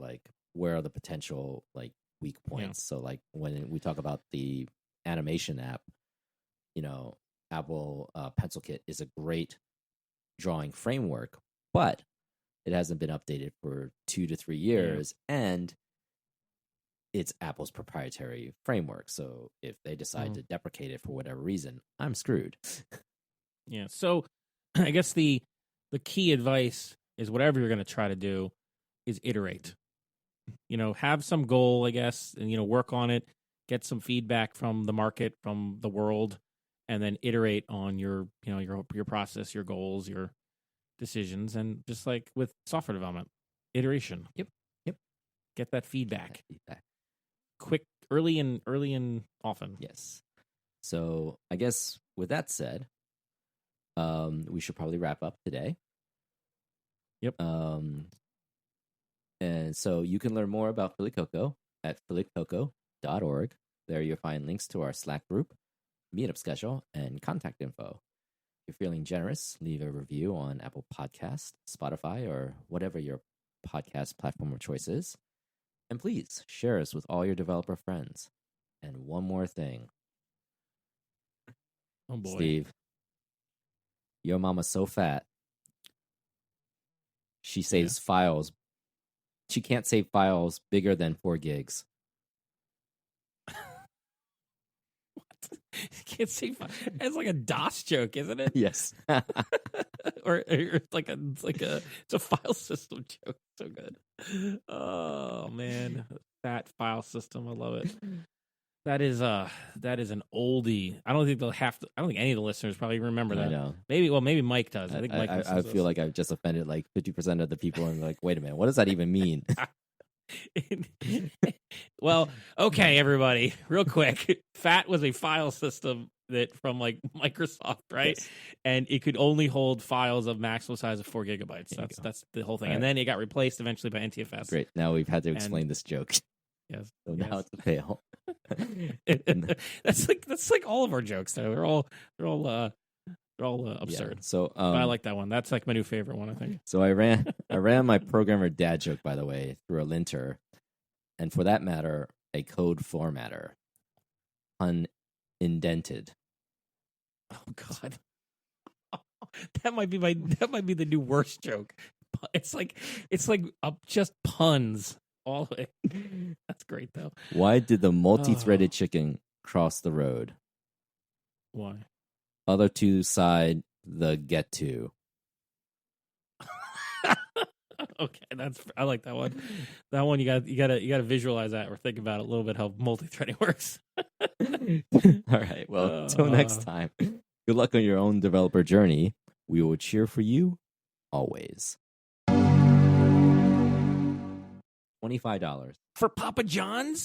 the potential like weak points. So like when we talk about the animation app, Apple Pencil Kit is a great drawing framework, but it hasn't been updated for 2 to 3 years, and it's Apple's proprietary framework. So if they decide to deprecate it for whatever reason, I'm screwed. Yeah. So I guess the key advice is whatever you're going to try to do is iterate. Have some goal, I guess, and work on it, get some feedback from the market, from the world, and then iterate on your process, your goals, your decisions, and just like with software development, iteration. Yep. Get that feedback. Quick, early and often. Yes. So I guess with that said, we should probably wrap up today. Yep. And so you can learn more about Philly Cocoa at phillycocoa.org. There you'll find links to our Slack group, meetup schedule, and contact info. If you're feeling generous, leave a review on Apple Podcasts, Spotify, or whatever your podcast platform of choice is. And please share us with all your developer friends. And one more thing. Oh boy. Steve, your mama's so fat. She saves files. She can't save files bigger than 4 gigs. What? Can't save files. It's like a DOS joke, isn't it? Yes. or it's a file system joke. So good. Oh man, that file system, I love it. That is an oldie. I don't think any of the listeners probably remember that. I know. Maybe Mike does. I think Mike. I feel like I've just offended like 50% of the people, and like, wait a minute, what does that even mean? Well, okay, everybody, real quick. FAT was a file system that from like Microsoft, right? Yes. And it could only hold files of maximum size of 4 gigabytes. That's the whole thing. All and right. then it got replaced eventually by NTFS. Great. Now we've had to explain this joke. Yes. So now it's a fail. That's like all of our jokes though. They're all absurd. Yeah. So but I like that one. That's like my new favorite one, I think. So I ran my programmer dad joke, by the way, through a linter, and for that matter, a code formatter, unindented. Oh God, that might be the new worst joke. It's like just puns all the way. That's great though. Why did the multi-threaded chicken cross the road? Why? Other two side the get to. Okay, I like that one. That one you gotta visualize that or think about it a little bit how multi-threading works. All right. Well, until next time. Good luck on your own developer journey. We will cheer for you always. $25 For Papa John's?